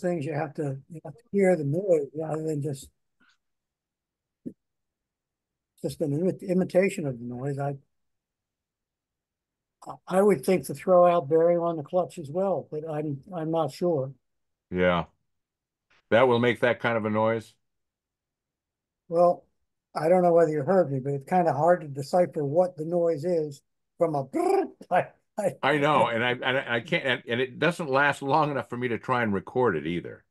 things you have to hear the noise rather than just an imitation of the noise. I would think the throw out bearing on the clutch as well, but I'm not sure. Yeah. That will make that kind of a noise. Well, I don't know whether you heard me, but it's kind of hard to decipher what the noise is from a. I, I, I I, know, and I can't, and it doesn't last long enough for me to try and record it either,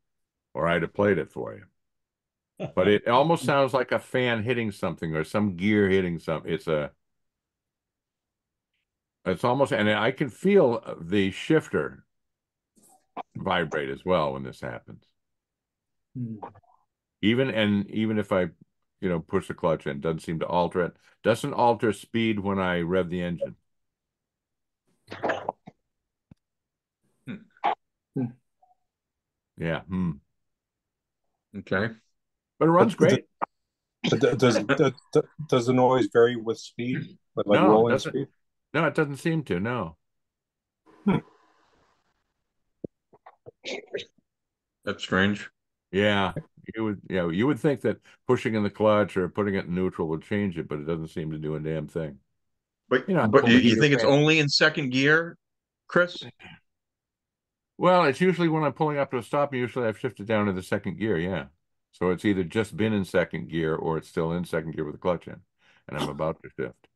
or I'd have played it for you. But it almost sounds like a fan hitting something or some gear hitting something. It's almost, and I can feel the shifter vibrate as well when this happens. Even if I, push the clutch in, it doesn't seem to alter it. Doesn't alter speed when I rev the engine. Yeah. Okay. But it runs great. Does the noise vary with speed, like No, it rolling doesn't. speed? No, it doesn't seem to. No. That's strange. Yeah. You would think that pushing in the clutch or putting it in neutral would change it, but it doesn't seem to do a damn thing. But I but pull you, the you heater think it's fan. only in second gear, Chris? Well, it's usually when I'm pulling up to a stop, usually I've shifted down to the second gear, yeah. So it's either just been in second gear or it's still in second gear with the clutch in, and I'm about to shift.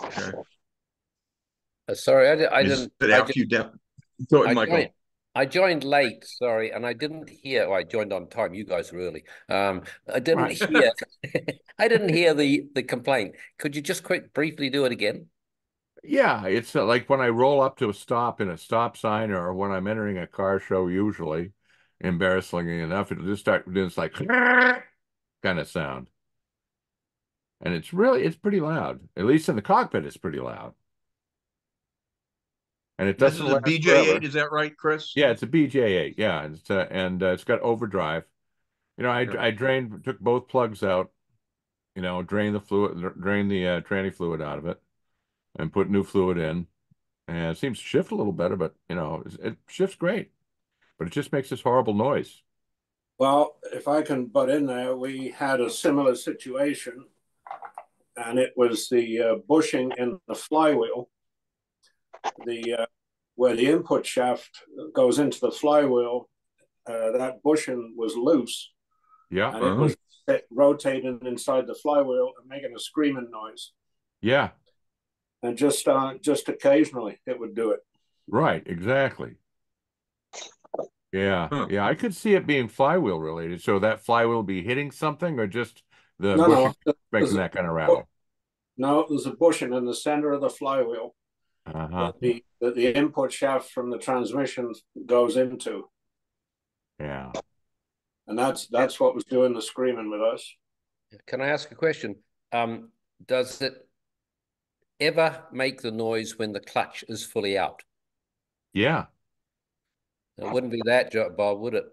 Okay. Sorry, I Is didn't. it I after just you down? Go ahead, I Michael. joined. I joined late, sorry, and I didn't hear. Well, I joined on time. You guys were early. I didn't Right. hear. I didn't hear the complaint. Could you just quick briefly do it again? Yeah, it's like when I roll up to a stop in a stop sign or when I'm entering a car show, usually, embarrassingly enough, it'll just start doing this like kind of sound. And it's pretty loud. At least in the cockpit, it's pretty loud. And it This doesn't is a last forever. BJ8, is that right, Chris? Yeah, it's a BJ8. Yeah, and it's got overdrive. Yeah. I took both plugs out, drained the fluid, drained the tranny fluid out of it, and put new fluid in. And it seems to shift a little better, but it shifts great. But it just makes this horrible noise. Well, if I can butt in there, we had a similar situation, and it was the bushing in the flywheel, where the input shaft goes into the flywheel. That bushing was loose, Yeah, and it was rotating inside the flywheel and making a screaming noise. yeah, And just occasionally, it would do it. right, exactly. Yeah, Huh. yeah, I could see it being flywheel related. So that flywheel be hitting something, or just the No, bushing no, making that kind of rattle. no. There's a bushing in the center of the flywheel Uh-huh. that the input shaft from the transmission goes into, Yeah. and that's what was doing the screaming with us. Can I ask a question? Does it ever make the noise when the clutch is fully out? Yeah. It wouldn't be that, Bob, would it?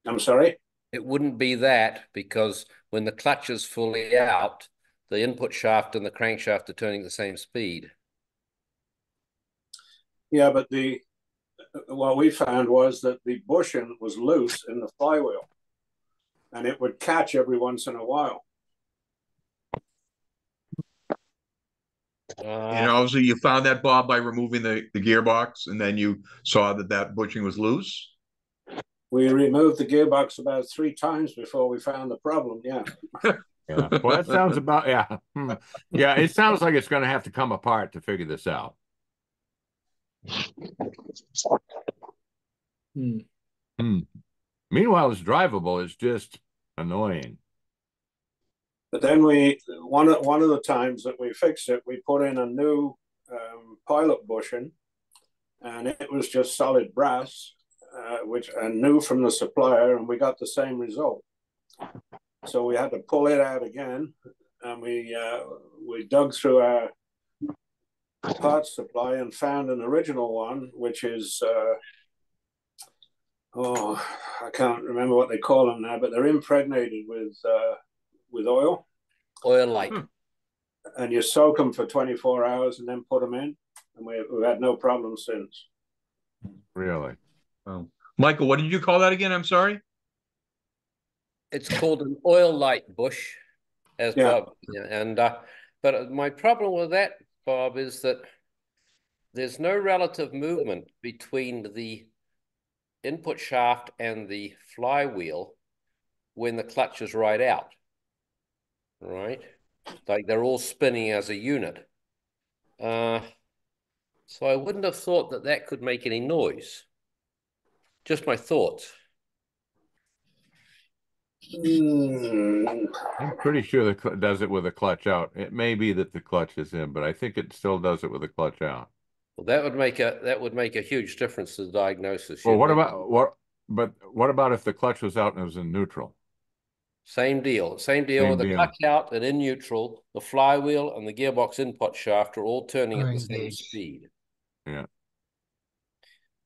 I'm sorry? It wouldn't be that because when the clutch is fully out, the input shaft and the crankshaft are turning at the same speed. Yeah, but what we found was that the bushing was loose in the flywheel, and it would catch every once in a while. So you found that, Bob, by removing the gearbox, and then you saw that bushing was loose? We removed the gearbox about 3 times before we found the problem. Yeah. Yeah. Well, that sounds about, yeah. Yeah, it sounds like it's going to have to come apart to figure this out. Meanwhile, it's drivable. It's just annoying. But then one of the times that we fixed it, we put in a new pilot bushing, and it was just solid brass, which I knew from the supplier, and we got the same result. So we had to pull it out again, and we dug through our parts supply and found an original one, which is I can't remember what they call them now, but they're impregnated with oil. Oil light. And you soak them for 24 hours and then put them in, and we've had no problem since. Really? Oh. Michael, what did you call that again? I'm sorry. It's called an oil light bush, as Yeah. Bob. And but my problem with that, Bob, is that there's no relative movement between the input shaft and the flywheel when the clutch is right out, right? Like they're all spinning as a unit. So I wouldn't have thought that that could make any noise. Just my thoughts. I'm pretty sure the does it with the clutch out. It may be that the clutch is in, but I think it still does it with the clutch out. Well, that would make a huge difference to the diagnosis. Well, what about what? But what about if the clutch was out and it was in neutral? Same deal. Same deal Same with the deal. clutch out and in neutral. The flywheel and the gearbox input shaft are all turning at the same Engaged. speed. Yeah.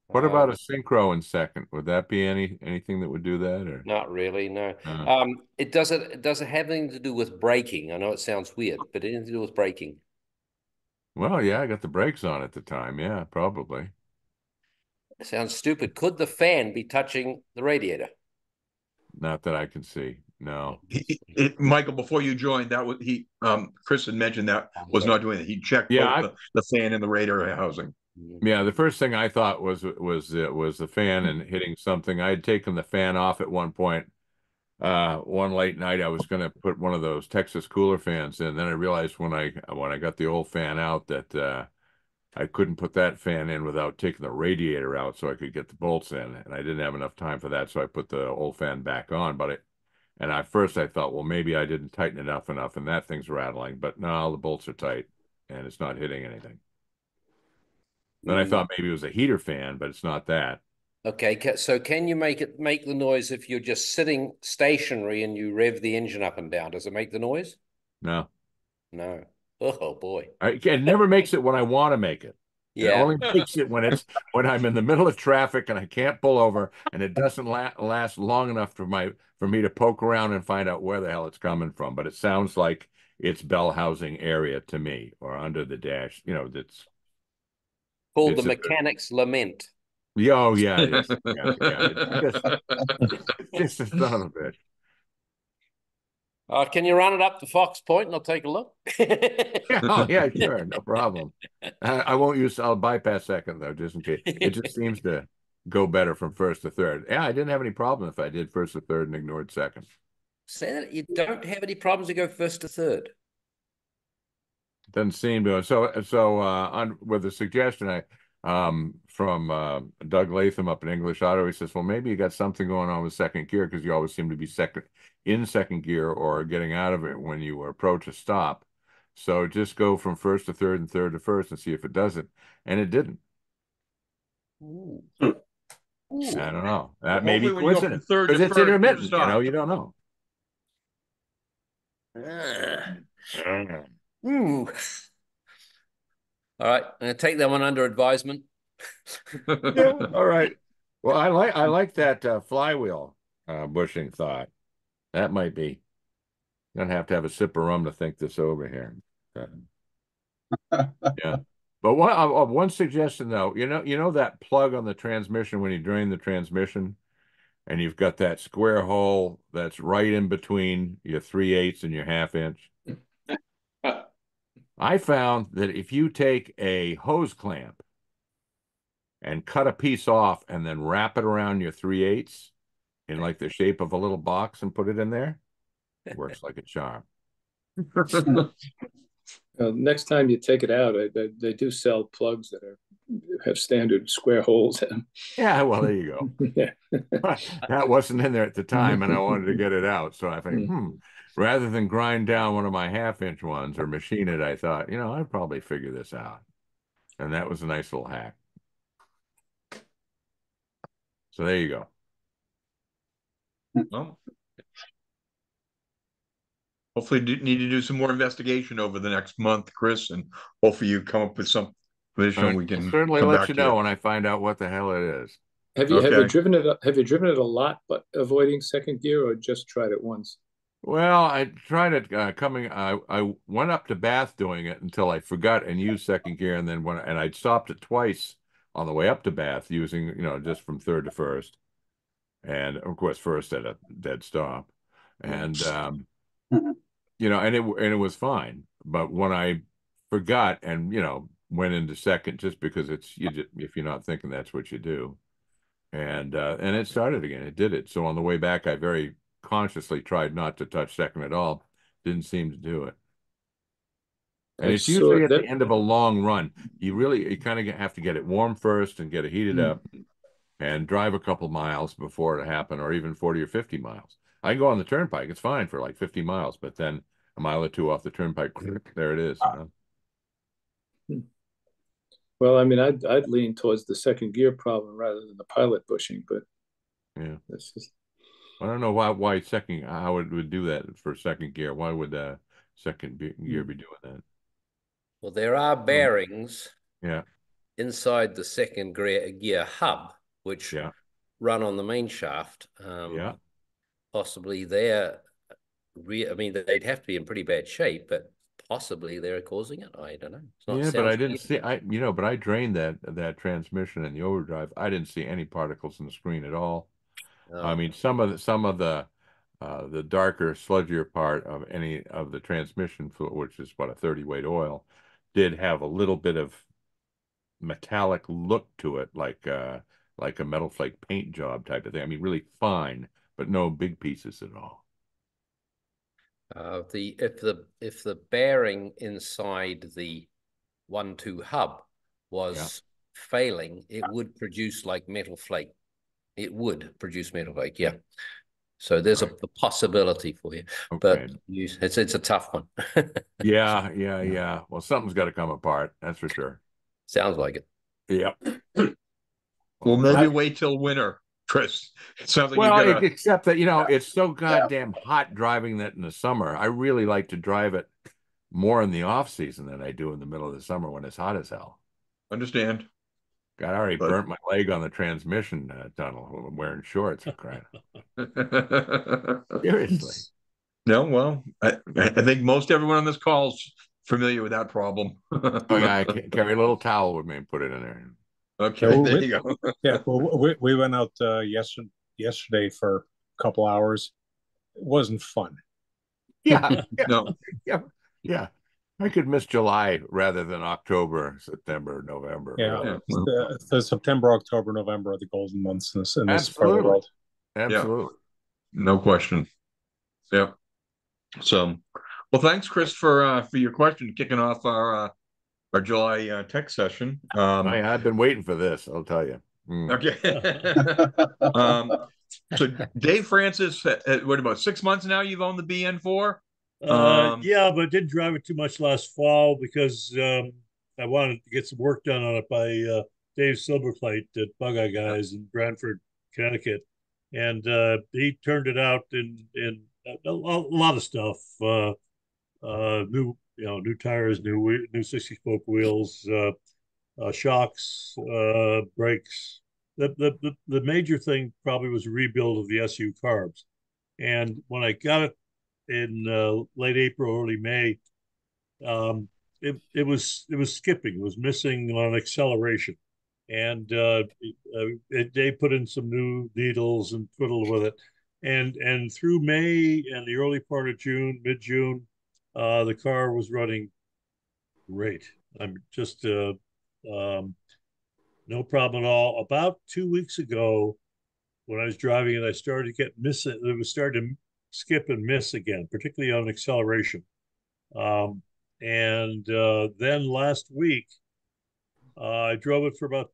What about a synchro in second? Would that be anything that would do that, or Not really, no. uh, It doesn't have anything to do with braking. I know it sounds weird, but anything to do with braking. well, yeah, I got the brakes on at the time. Yeah, probably. It sounds stupid. Could the fan be touching the radiator? Not that I can see. No. Michael, before you joined, that was Chris had mentioned that was not doing it. He checked Yeah, both the fan and the radiator housing. Yeah, the first thing I thought was the fan and hitting something. I had taken the fan off at one point. One late night, I was going to put one of those Texas cooler fans in. Then I realized when I got the old fan out that I couldn't put that fan in without taking the radiator out so I could get the bolts in, and I didn't have enough time for that, so I put the old fan back on. And at first I thought, well, maybe I didn't tighten it up enough, and that thing's rattling. But no, the bolts are tight, and it's not hitting anything. Then I thought maybe it was a heater fan, but it's not that. Okay, so can you make the noise if you're just sitting stationary and you rev the engine up and down? Does it make the noise? No. No. Oh boy. It never makes it when I want to make it. It Yeah. only makes it when I'm in the middle of traffic and I can't pull over, and it doesn't last long enough for me to poke around and find out where the hell it's coming from. But it sounds like it's bell housing area to me, or under the dash. That's Called the mechanic's lament. Oh yeah, it is. Yeah. It's just a son of a bitch. Can you run it up to Fox Point and I'll take a look? Yeah, sure, no problem. I'll bypass second though, just in case. It just seems to go better from first to third. Yeah, I didn't have any problem if I did first to third and ignored second. Say that you don't have any problems to go first to third. Doesn't seem to. So with a suggestion from Doug Latham up in English Auto, he says, well, maybe you got something going on with second gear because you always seem to be in second gear or getting out of it when you approach a stop. So just go from first to third and third to first and see if it does it. And it didn't. Ooh. I don't know. That may be coincidence because it's intermittent. You don't know. Ooh. All right, I'm gonna take that one under advisement. Yeah, all right. Well, I like that flywheel bushing thought. That might be. You're gonna have to have a sip of rum to think this over here. Yeah. But one suggestion though, you know that plug on the transmission when you drain the transmission, and you've got that square hole that's right in between your 3/8 and your 1/2 inch. I found that if you take a hose clamp and cut a piece off and then wrap it around your 3/8 in like the shape of a little box and put it in there, it works like a charm. Next time you take it out, they do sell plugs that have standard square holes in them. Yeah, well, there you go. Yeah. That wasn't in there at the time, and I wanted to get it out. So I think, rather than grind down one of my 1/2 inch ones or machine it, I thought, I'd probably figure this out. And that was a nice little hack. So there you go. Well, hopefully need to do some more investigation over the next month, Chris, and hopefully you come up with some position we can certainly let you know when I find out what the hell it is. Have you driven it? Have you driven it a lot, but avoiding second gear, or just tried it once? Well, I tried it I went up to Bath doing it until I forgot and used second gear, and then I stopped it twice on the way up to Bath using, just from third to first. And of course, first at a dead stop. And, and it was fine. But when I forgot and, went into second just because if you're not thinking, that's what you do. And it started again. It did it. So on the way back, I very consciously tried not to touch second at all. Didn't seem to do it. And it's usually at the end of a long run. You kind of have to get it warm first and get it heated up and drive a couple miles before it happen, or even 40 or 50 miles. I can go on the turnpike. It's fine for like 50 miles, but then a mile or two off the turnpike, there it is. Well, I mean, I'd lean towards the second gear problem rather than the pilot bushing, but yeah, that's just. I don't know why how it would do that for second gear. Why would second gear be doing that? Well, there are bearings Yeah. inside the second gear hub, which run on the main shaft. Yeah. Possibly they're, I mean, they'd have to be in pretty bad shape, but possibly they're causing it. I don't know. It's not Yeah, but I didn't see, but I drained that transmission in the overdrive. I didn't see any particles in the screen at all. I mean, some of the darker, sludgier part of any of the transmission fluid, which is what, a 30 weight oil, did have a little bit of metallic look to it, like a metal flake paint job type of thing. I mean, really fine, but no big pieces at all. If the bearing inside the 1-2 hub was failing, it would produce like metal flake. It would produce metal flake, yeah. So there's a possibility for you, but it's a tough one. Yeah. Well, something's got to come apart, that's for sure. Sounds like it. Yep. Well, maybe wait till winter, Chris. It sounds like except that it's so goddamn hot driving that in the summer. I really like to drive it more in the off season than I do in the middle of the summer when it's hot as hell. Understand. God, I already burnt my leg on the transmission tunnel wearing shorts. Crap. Seriously. No, well, I think most everyone on this call is familiar with that problem. Oh yeah, I carry a little towel with me and put it in there. Okay, there you go. Yeah, well, we went out yesterday for a couple hours. It wasn't fun. Yeah. No. Yeah. I could miss July rather than October, September, November. Yeah, really. The September, October, November are the golden months in this part of the world. Absolutely. Yeah. No question. Yeah. So, well, thanks, Chris, for your question, kicking off our July tech session. I've been waiting for this, I'll tell you. Okay. So Dave Francis, what, about 6 months now you've owned the BN4? Yeah, but I didn't drive it too much last fall because I wanted to get some work done on it by Dave Silverplate at Bug Eye Guys in Brantford, Connecticut, and he turned it out in a lot of stuff. New tires, new 60-spoke wheels, shocks, brakes. The major thing probably was a rebuild of the SU carbs, and when I got it in late April, early May, it was skipping. It was missing on acceleration, and they put in some new needles and twiddled with it, and through May and the early part of June, mid-June, the car was running great. I'm just no problem at all. About 2 weeks ago, when I was driving it, I started to get missing. It was starting to skip and miss again, particularly on acceleration. And then last week, I drove it for about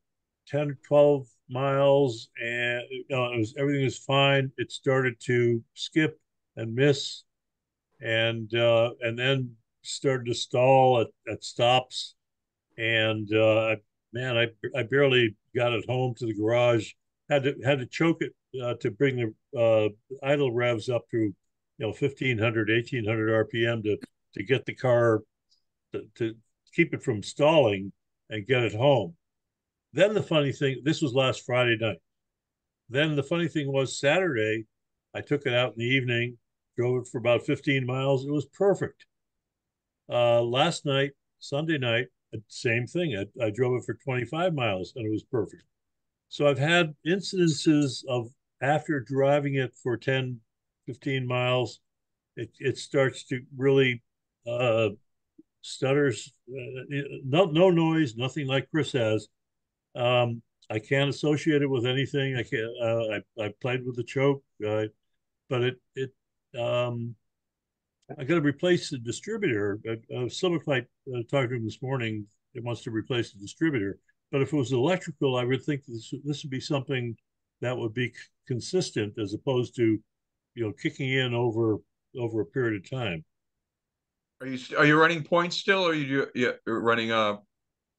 10 or 12 miles, and everything was fine. It started to skip and miss, and then started to stall at stops. And man, I barely got it home to the garage. Had to choke it to bring the idle revs up to 1,500, 1,800 RPM to get the car to keep it from stalling and get it home. Then the funny thing, this was last Friday night. Then the funny thing was Saturday, I took it out in the evening, drove it for about 15 miles. It was perfect. Last night, Sunday night, same thing. I drove it for 25 miles and it was perfect. So I've had incidences of after driving it for 10, 15 miles, it starts to really stutters, no noise, nothing like Chris has. I can't associate it with anything. I can't. I played with the choke, but I got to replace the distributor. Silverkite talked to him this morning. It wants to replace the distributor. But if it was electrical, I would think this would be something that would be consistent as opposed to, kicking in over a period of time. Are you running points still, or are you're running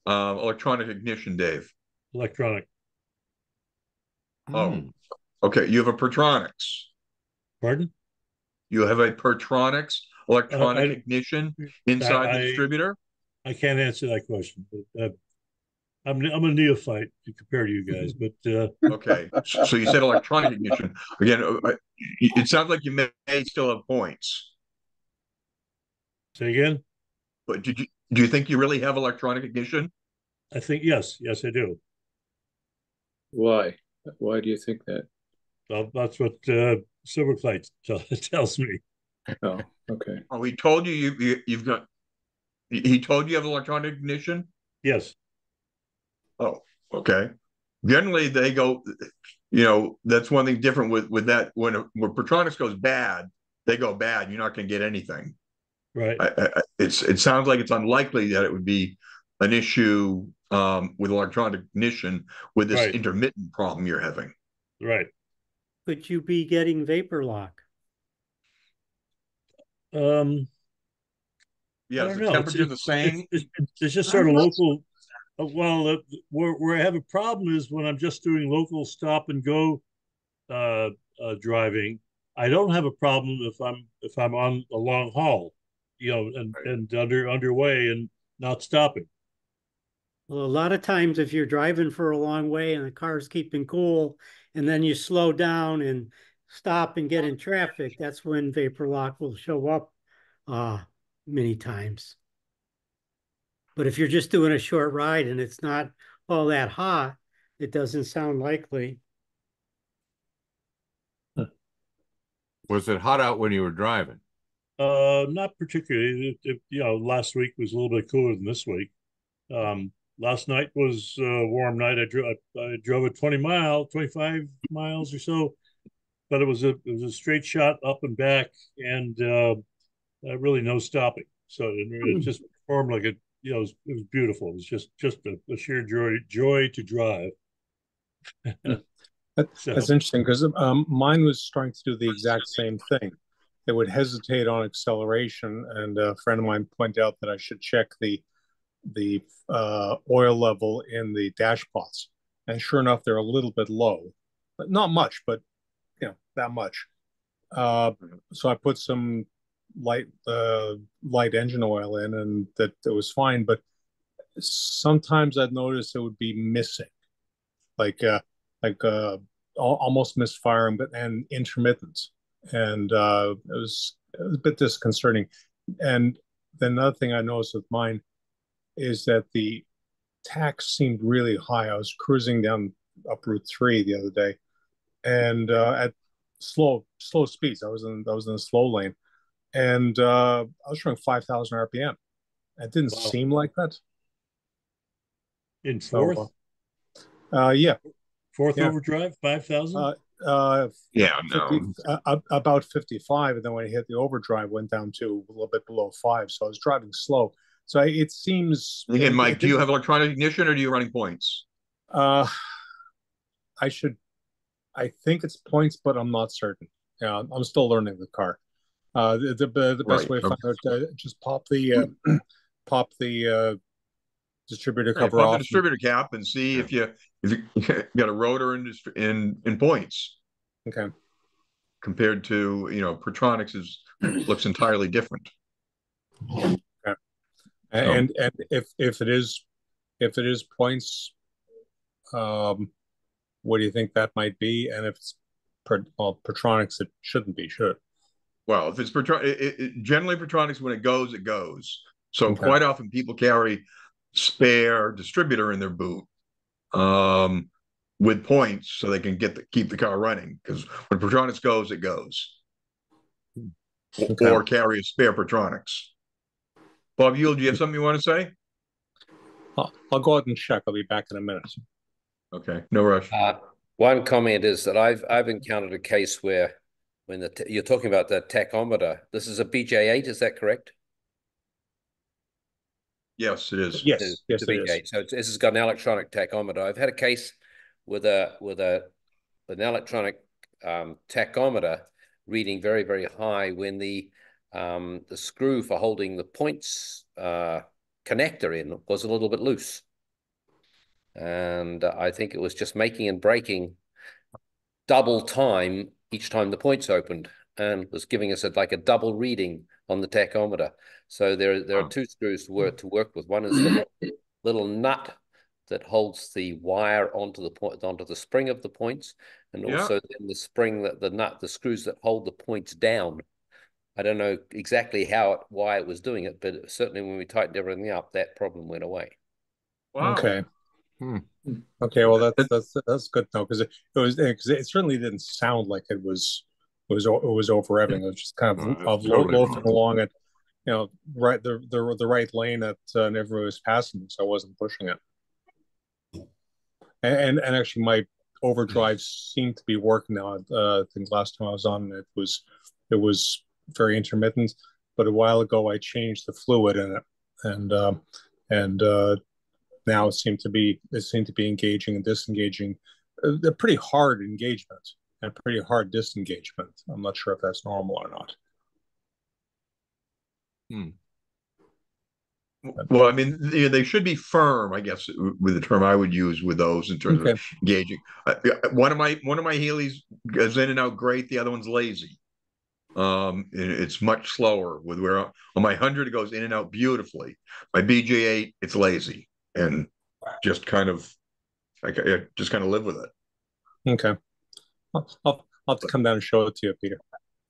electronic ignition, Dave? Electronic. Oh, okay. You have a Pertronics. Pardon? You have a Pertronics electronic ignition inside the distributor? I can't answer that question. But, I'm a neophyte compared to you guys, but okay. So you said electronic ignition again. It sounds like you may still have points. Say again. But do you think you really have electronic ignition? I think yes, I do. Why? Why do you think that? Well, that's what Silverkite tells me. Oh, okay. Oh, he told you've got. He told you have electronic ignition? Yes. Oh, okay. Generally, they go. That's one thing different with that. When Pertronics goes bad, they go bad. You're not going to get anything. Right. It sounds like it's unlikely that it would be an issue with electronic ignition with this intermittent problem you're having. Right. Could you be getting vapor lock? Yeah, is the temperature the same? It's just sort of local. Well, where I have a problem is when I'm just doing local stop and go driving. I don't have a problem if I'm on a long haul, and underway and not stopping. Well, a lot of times if you're driving for a long way and the car's keeping cool, and then you slow down and stop and get in traffic, that's when vapor lock will show up many times. But if you're just doing a short ride and it's not all that hot, it doesn't sound likely. Was it hot out when you were driving? Not particularly. Last week was a little bit cooler than this week. Last night was a warm night. I drove a 25 miles or so, but it was a straight shot up and back, and really no stopping. So it just performed like it was beautiful. It was just a sheer joy to drive. That's interesting because mine was trying to do the exact same thing. It would hesitate on acceleration, and a friend of mine pointed out that I should check the oil level in the dash pots, and sure enough, they're a little bit low, but not much, but that much. So I put some light engine oil in, and that it was fine. But sometimes I'd notice it would be missing, like almost misfiring, and intermittent, and it was a bit disconcerting. And then another thing I noticed with mine is that the tax seemed really high. I was cruising down up Route 3 the other day, and at slow speeds. I was in the slow lane, and I was running 5,000 RPM. It didn't seem like that. In fourth? Yeah. Fourth overdrive, 5,000? About 55, and then when I hit the overdrive, went down to a little bit below 5. So I was driving slow. So it seems. Again, Mike, do you have electronic ignition or do you running points? I think it's points, but I'm not certain. Yeah, I'm still learning the car. The best way to find out, just pop the distributor cover off. The distributor cap and see if you got a rotor in points. Okay. Compared to Pertronics looks entirely different. Okay. And if it is points, what do you think that might be? And if it's Pertronics, it shouldn't be, should it? Well, if it's generally Pertronics, when it goes, it goes. So quite often people carry spare distributor in their boot, with points so they can keep the car running. Because when Protronix goes, it goes. Okay. Or carry a spare Protronix. Bob Yule, do you have something you want to say? I'll go ahead and check. I'll be back in a minute. Okay, no rush. One comment is that I've encountered a case where when you're talking about the tachometer, this is a BJ8, is that correct? Yes, it is. Yes, It's yes, a it is. BJ8. So this has got an electronic tachometer. I've had a case with an electronic tachometer reading very, very high when the screw for holding the points connector in was a little bit loose. And I think it was just making and breaking double time each time the points opened, and was giving us like a double reading on the tachometer. So there are two screws to work with. One is the little nut that holds the wire onto the spring of the points, and also then the spring that the screws that hold the points down. I don't know exactly why it was doing it, but certainly when we tightened everything up, that problem went away. Wow. Okay. Okay, well that's good though, because it certainly didn't sound like it was over revving. It was just kind of loafing along at the right lane that everybody was passing, so I wasn't pushing it. And actually, my overdrive seemed to be working now. I think last time I was on, it was very intermittent. But a while ago, I changed the fluid in it, and now it seemed to be engaging and disengaging, a pretty hard engagement and pretty hard disengagement. I'm not sure if that's normal or not. Well, I mean, they should be firm, I guess, with the term I would use with those in terms of engaging. One of my Healey's goes in and out great. The other one's lazy. It's much slower. On my 100, it goes in and out beautifully. My BJ8, it's lazy and just kind of live with it. Okay, I'll have to come down and show it to you, Peter.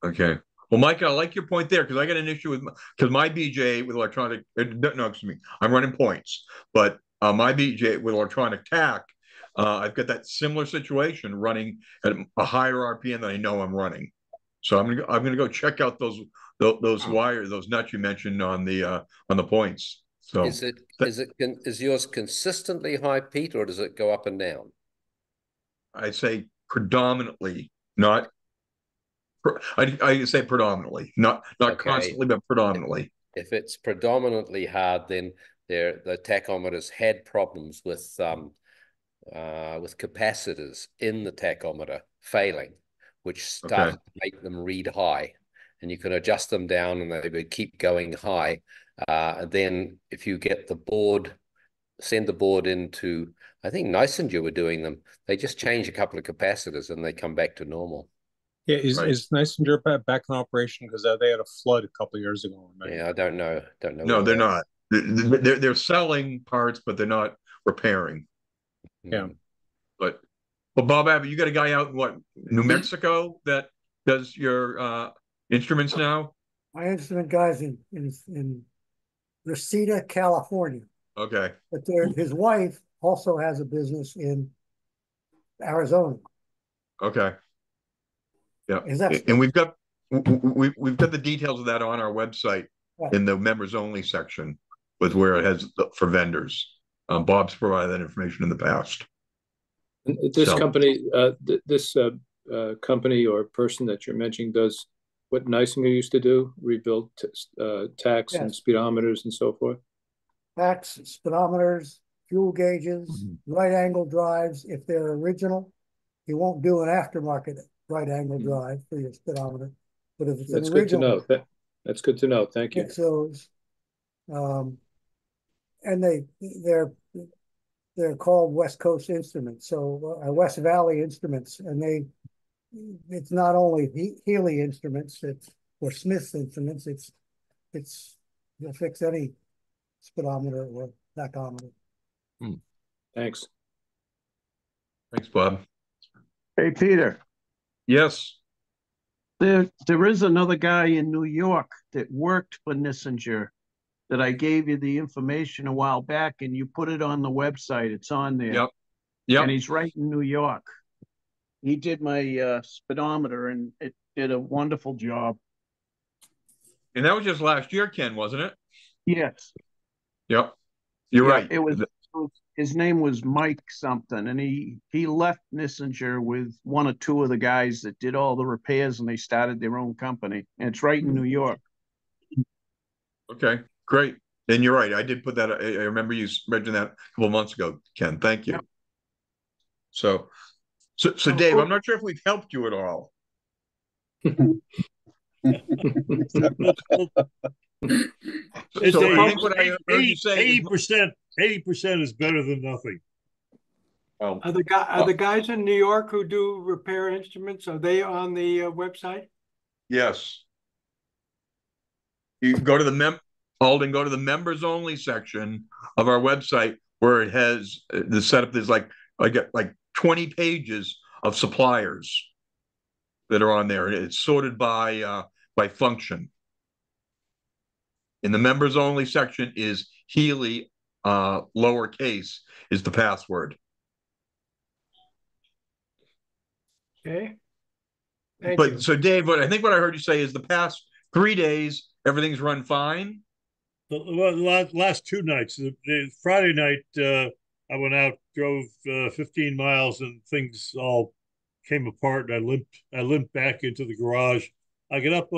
Okay. Well, Mike, I like your point there because I got an issue because my BJ with electronic. No, excuse me. I'm running points, but my BJ with electronic tack, I've got that similar situation running at a higher RPM than I know I'm running. So I'm gonna go check out those wires, those nuts you mentioned on the points. So is yours consistently high, Pete, or does it go up and down? I'd say predominantly, not. I say predominantly, not constantly, but predominantly. If it's predominantly hard, then the tachometers had problems with capacitors in the tachometer failing, which started to make them read high, and you can adjust them down, and they would keep going high. And then if you get the board, send the board into, I think Neisinger were doing them. They just change a couple of capacitors, and they come back to normal. Yeah, is Neisinger back in operation? Because they had a flood a couple of years ago. Yeah, I don't know. No, they're not. They're selling parts, but they're not repairing. Yeah. But Bob Abbott, you got a guy out in New Mexico that does your instruments now? My instrument guy's in Reseda, California. Okay. But his wife also has a business in Arizona. Okay. Yeah, and we've got the details of that on our website in the members only section, with where it has for vendors. Bob's provided that information in the past. This company or person that you're mentioning does what Neisinger used to do: rebuild tacks and speedometers and so forth. Tacks, speedometers, fuel gauges, right angle drives. If they're original, he won't do an aftermarket right angle drive for your speedometer. But if it's That's an good original, to know. That's good to know. Thank you. those, and they're called West Coast Instruments, so West Valley Instruments, and it's not only Healey instruments, or Smith's instruments. You'll fix any speedometer or tachometer. Thanks. Thanks, Bob. Hey, Peter. Yes. There is another guy in New York that worked for Neisinger, that I gave you the information a while back, and you put it on the website. It's on there. Yep. Yep. And he's right in New York. He did my speedometer, and it did a wonderful job. And that was just last year, Ken, wasn't it? Yes. Yep. You're Yeah, right. it was. His name was Mike something, and he left Nissinger with one or two of the guys that did all the repairs, and they started their own company. And it's right in New York. Okay, great. And you're right. I did put that. I remember you mentioned that a couple months ago, Ken. Thank you. Yep. So Dave, I'm not sure if we've helped you at all. It's So I think what I heard you say 80% is better than nothing. Oh, Are the guys in New York who do repair instruments, are they on the website? yes. You go to the Alden, go to the members only section of our website where it has the setup. There's like 20 pages of suppliers that are on there. It's sorted by function. In the members only section is Healey, lowercase is the password. Okay. Thank you. So Dave, what I heard you say is the past 3 days, everything's run fine. The last 2 nights, the Friday night, I went out, drove 15 miles, and things all came apart. And I limped back into the garage. I get up,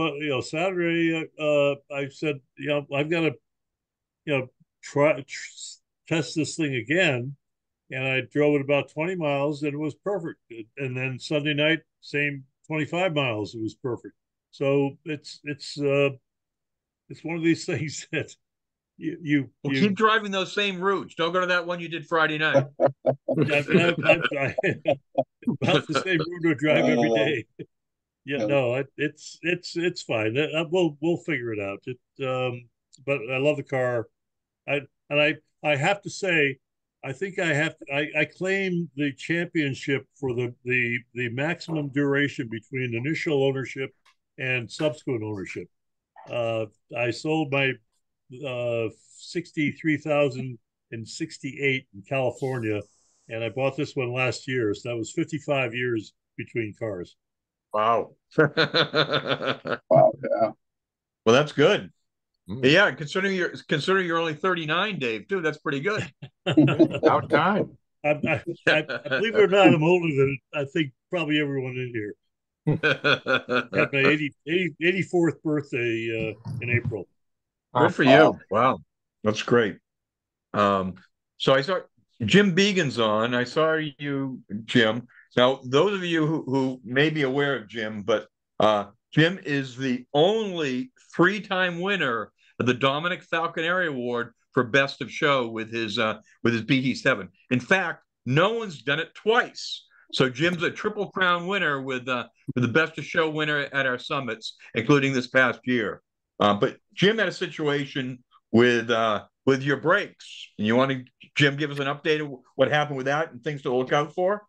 Saturday. I said, I've got to, test this thing again. And I drove it about 20 miles, and it was perfect. And then Sunday night, same 25 miles, it was perfect. So it's one of these things that you keep driving those same routes. Don't go to that one you did Friday night. I about the same route I drive every day. Yeah, no, it's fine. We'll figure it out. But I love the car. I have to say, I think I claim the championship for the maximum duration between initial ownership and subsequent ownership. I sold my 63,068 in California, and I bought this one last year. So that was 55 years between cars. Wow. Wow. Yeah. Well, that's good. Yeah, considering you're only 39, Dave, too, that's pretty good. About time. I believe it or not, I'm older than I think probably everyone in here. Had my 84th birthday in April. Good for you. Wow. That's great. So I saw Jim Began's on. I saw you, Jim. Now, those of you who may be aware of Jim, but Jim is the only 3-time winner of the Dominic Falconeri Award for Best of Show with his BT7. In fact, no one's done it twice. So Jim's a Triple Crown winner with the Best of Show winner at our summits, including this past year. But Jim had a situation with your brakes. And you want to, Jim, give us an update of what happened with that and things to look out for?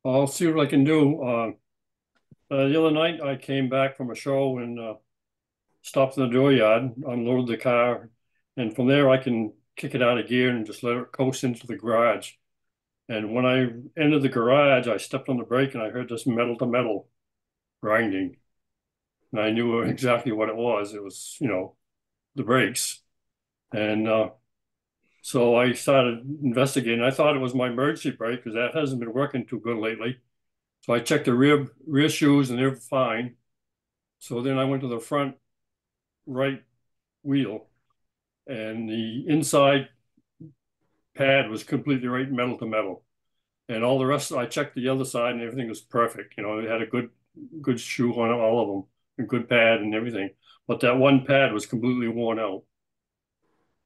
I'll see what I can do. The other night I came back from a show and stopped in the dooryard, unloaded the car, and from there I can kick it out of gear and just let it coast into the garage. And when I entered the garage, I stepped on the brake and I heard this metal to metal grinding. And I knew exactly what it was. It was, the brakes. And so I started investigating. I thought it was my emergency brake because that hasn't been working too good lately. So I checked the rear shoes and they're fine. So then I went to the front right wheel and the inside pad was completely right metal to metal. And all the rest, I checked the other side and everything was perfect. It had a good shoe on all of them, a good pad and everything. But that one pad was completely worn out.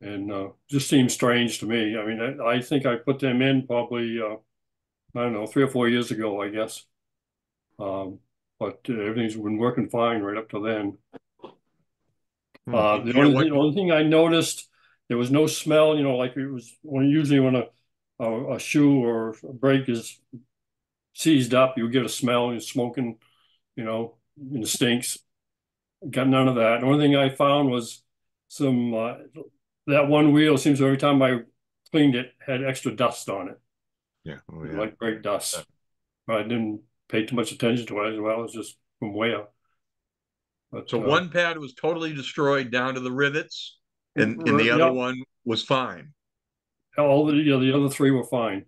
And just seems strange to me. I mean, I think I put them in probably, I don't know, 3 or 4 years ago, I guess. But everything's been working fine right up to then. The only thing I noticed, there was no smell, like it was usually when a shoe or a brake is seized up, you get a smell, you're smoking, and it stinks. Got none of that. The only thing I found was some that one wheel seems every time I cleaned it had extra dust on it. Yeah, oh, yeah. Like brake dust. I didn't pay too much attention to it as well. It's just from wear. But, So one pad was totally destroyed down to the rivets, and the other one was fine. All the other three were fine.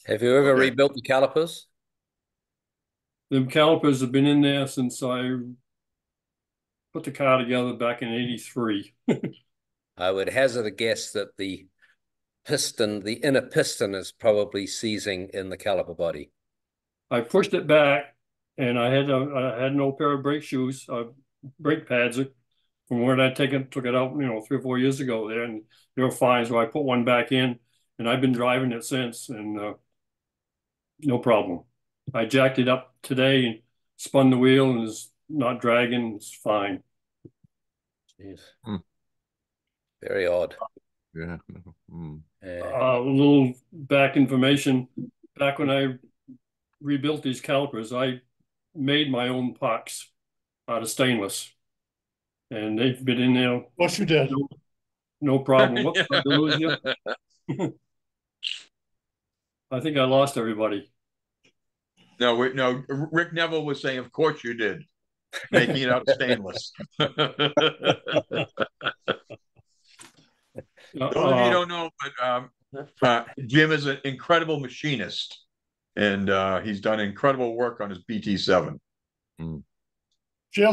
Have you ever rebuilt the calipers? The calipers have been in there since I put the car together back in '83. I would hazard a guess that the inner piston is probably seizing in the caliper body. I pushed it back, and I had an old pair of brake shoes, brake pads from where I took it out, 3 or 4 years ago there, and they were fine. So I put one back in, and I've been driving it since, and no problem. I jacked it up today and spun the wheel, and it's not dragging. It's fine. Jeez. Very odd. Yeah. A little back information. Back when I rebuilt these calipers, I made my own pucks out of stainless, and they've been in there. What you did? No problem. Whoops, did I lose you? I think I lost everybody. No, Rick Neville was saying, of course you did, making it out of stainless. Those of you don't know, but Jim is an incredible machinist, and he's done incredible work on his BT7. Jim,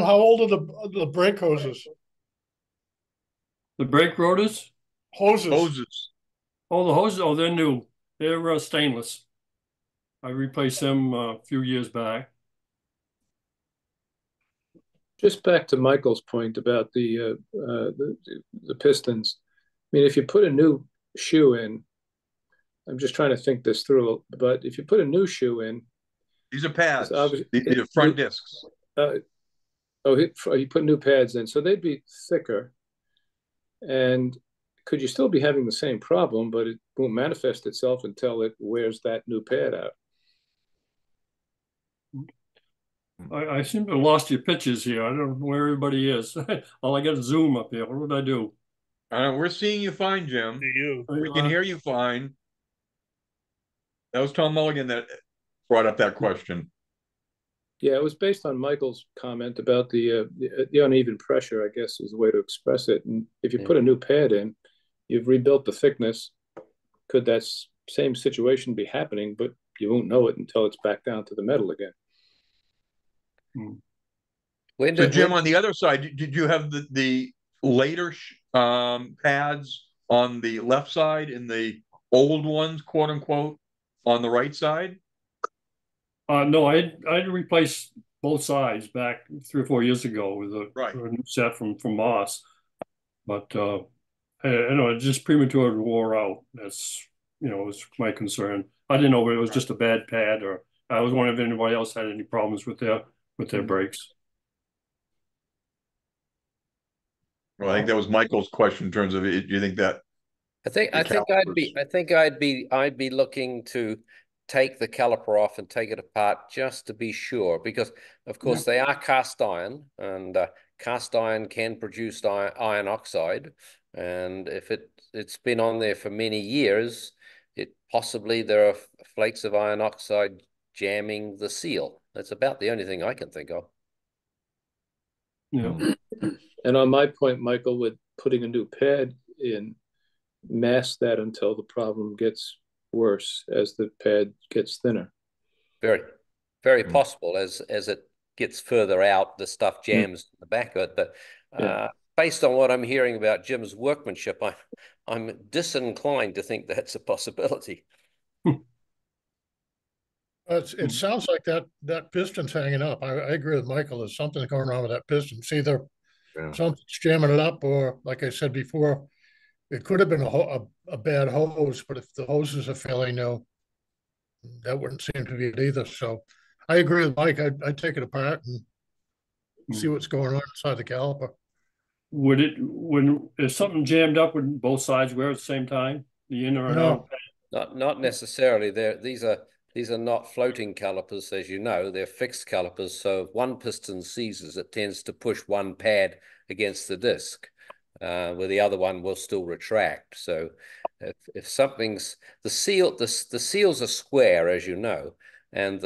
how old are the brake hoses? The brake rotors? Hoses. Oh, the hoses. Oh, they're new. They're stainless. I replaced them a few years back. Just back to Michael's point about the pistons. I mean, if you put a new shoe in, I'm just trying to think this through, but if you put a new shoe in, these are pads, the front discs. You put new pads in, so they'd be thicker. And could you still be having the same problem, but it won't manifest itself until it wears that new pad out? I seem to have lost your pictures here. I don't know where everybody is. All I got is Zoom up here. What would I do? We're seeing you fine, Jim. We can hear you fine. That was Tom Mulligan that brought up that question. Yeah, it was based on Michael's comment about the uneven pressure, I guess is the way to express it. And if you put a new pad in, you've rebuilt the thickness. Could that same situation be happening, but you won't know it until it's back down to the metal again. So Jim, on the other side, did you have the later pads on the left side and the old ones, quote unquote, on the right side? No, I replaced both sides back 3 or 4 years ago with a new set from Moss, but I know it's just premature to wore out. That's was my concern. I didn't know if it was just a bad pad, or I was wondering if anybody else had any problems with their brakes. Well, I think that was Michael's question in terms of it. Do you think that? I'd be looking to take the caliper off and take it apart just to be sure, because of course they are cast iron, and cast iron can produce iron oxide, and if it's been on there for many years, possibly there are flakes of iron oxide jamming the seal. That's about the only thing I can think of. Yeah. And on my point, Michael, with putting a new pad in, mask that until the problem gets worse as the pad gets thinner. Very, very possible. As it gets further out, the stuff jams in the back of it. But based on what I'm hearing about Jim's workmanship, I'm disinclined to think that's a possibility. It sounds like that piston's hanging up. I agree with Michael. There's something going on with that piston. It's either something's jamming it up, or like I said before, it could have been a bad hose. But if the hoses are fairly new, that wouldn't seem to be it either. So I agree with Mike. I'd take it apart and see what's going on inside the caliper. If something jammed up, would both sides wear at the same time? The inner and outer? Not necessarily. These are not floating calipers, as you know. They're fixed calipers. So if one piston seizes, it tends to push one pad against the disc. where the other one will still retract. So if something's the seals are square, as you know, and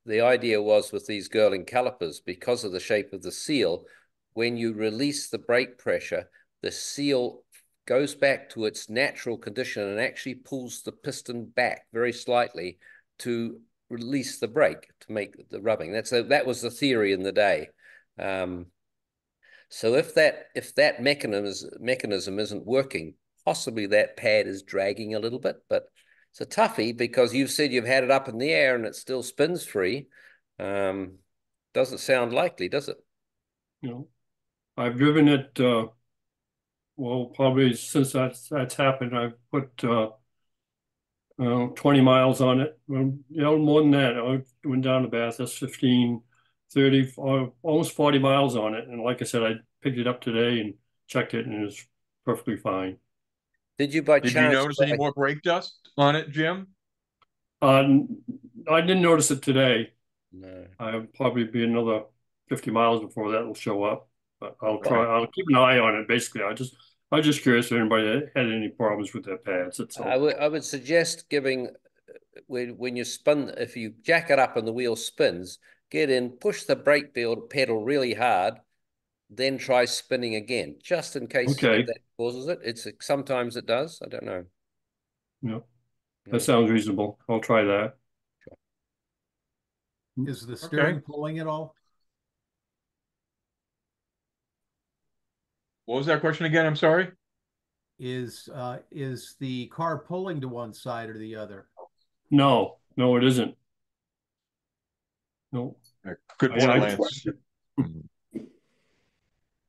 the idea was with these Girling calipers, because of the shape of the seal, when you release the brake pressure, the seal goes back to its natural condition and actually pulls the piston back very slightly to release the brake to make the rubbing. That was the theory in the day. So if that mechanism isn't working, possibly that pad is dragging a little bit, but it's a toughie because you've said you've had it up in the air and it still spins free. Doesn't sound likely, does it? I've driven it, well, probably since that's happened, I've put 20 miles on it. Well, more than that. I went down to Bath. That's 15, 30, almost 40 miles on it. And like I said, I picked it up today and checked it, and it was perfectly fine. Did you Did you notice any more brake dust on it, Jim? I didn't notice it today. No. I'll probably be another 50 miles before that will show up. But I'll try. I'll keep an eye on it. Basically, I was just curious if anybody had any problems with their pads. That's all. I would suggest giving when you spin, if you jack it up and the wheel spins, get in, push the brake pedal really hard, then try spinning again, just in case that causes it. Sometimes it does. I don't know. Yeah, that sounds reasonable. I'll try that. Is the steering pulling at all? What was that question again? I'm sorry. Is the car pulling to one side or the other? No, it isn't. No. Good point, Lance.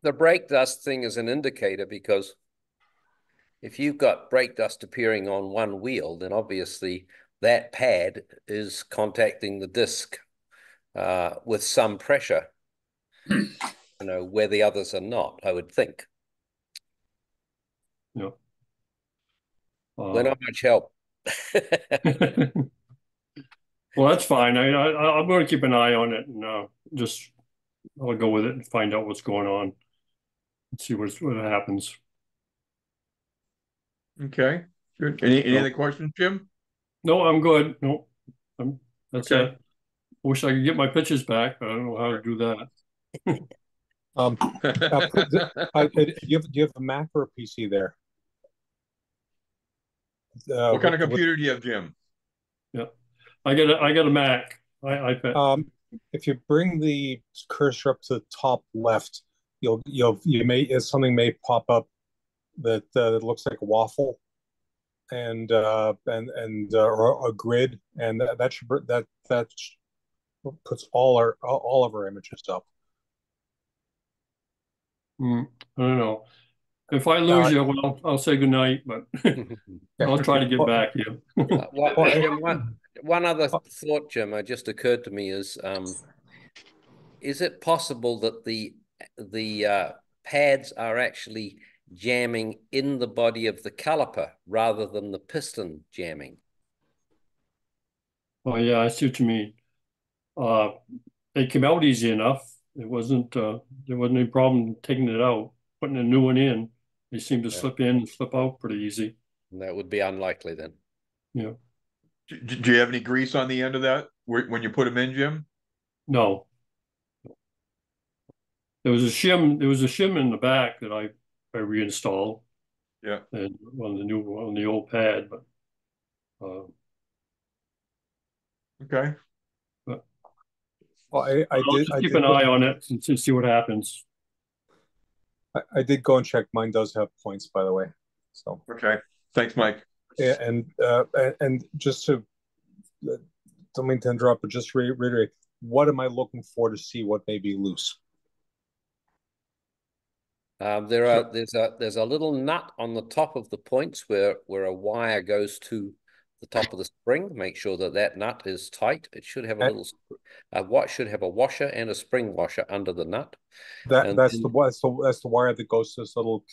The brake dust thing is an indicator because if you've got brake dust appearing on one wheel, then obviously that pad is contacting the disc with some pressure, where the others are not, I would think. Yeah. We're not much help. Well, that's fine. I'm going to keep an eye on it, and I'll go with it and find out what's going on and see what happens. Okay, good. Any other questions, Jim? No, I'm good. No, that's it. I wish I could get my pitches back, but I don't know how to do that. Do you have a Mac or a PC there? What kind of computer do you have, Jim? Yeah, I got a Mac. If you bring the cursor up to the top left, something may pop up that looks like a waffle, and or a grid, and that puts all of our images up. I don't know. If I lose you, well, I'll say goodnight, but I'll try to get back to you. One other thought, Jim, just occurred to me is it possible that the pads are actually jamming in the body of the caliper rather than the piston jamming? Oh yeah, I see what you mean. They came out easy enough. There wasn't any problem taking it out, putting a new one in. They seem to slip in and slip out pretty easy. And that would be unlikely then. Yeah. Do you have any grease on the end of that when you put them in, Jim? No. There was a shim in the back that I reinstalled. Yeah. And on the old pad, but okay. But, well, I did keep an eye on it and see what happens. I did go and check. Mine does have points, by the way. So okay, thanks, Mike. And just to don't mean to interrupt, but just reiterate, what am I looking for to see what may be loose? There's a little nut on the top of the points where a wire goes to the top of the spring. Make sure that nut is tight. It should have should have a washer and a spring washer under the nut. That's the wire that goes to this little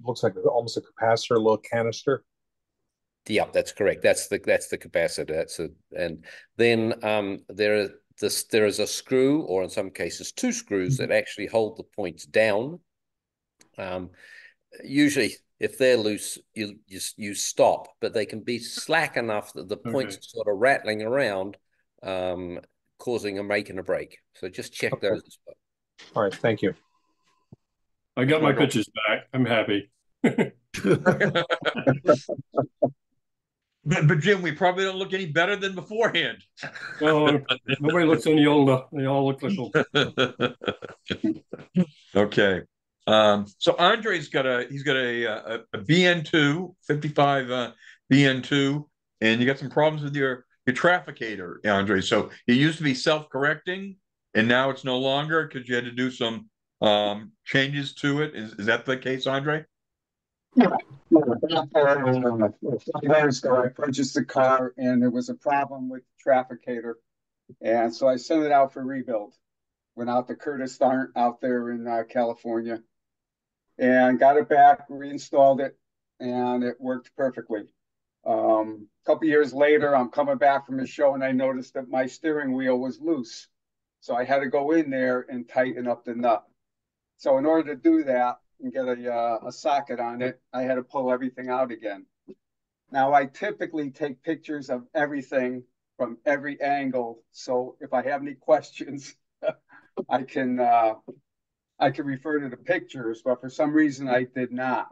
looks like almost a capacitor, a little canister. Yeah, that's correct. That's the capacitor. And then there is a screw, or in some cases two screws, that actually hold the points down. Usually, if they're loose, you stop, but they can be slack enough that the points are sort of rattling around, causing a make and a break. So just check those as well. All right, thank you. I got my pitches back. I'm happy. But Jim, we probably don't look any better than beforehand. No, nobody looks any older. They all look like Okay. So Andre's got a BN2 55 BN2, and you got some problems with your trafficator, Andre. So it used to be self-correcting, and now it's no longer because you had to do some changes to it. Is that the case, Andre? Yeah. 5 years ago, I purchased a car and there was a problem with the trafficator. And so I sent it out for rebuild. Went out to Curtis out there in California and got it back, reinstalled it, and it worked perfectly. A couple years later, I'm coming back from a show and I noticed that my steering wheel was loose. So I had to go in there and tighten up the nut. So in order to do that, and get a socket on it, I had to pull everything out again. Now, I typically take pictures of everything from every angle. So if I have any questions, I can refer to the pictures, but for some reason I did not.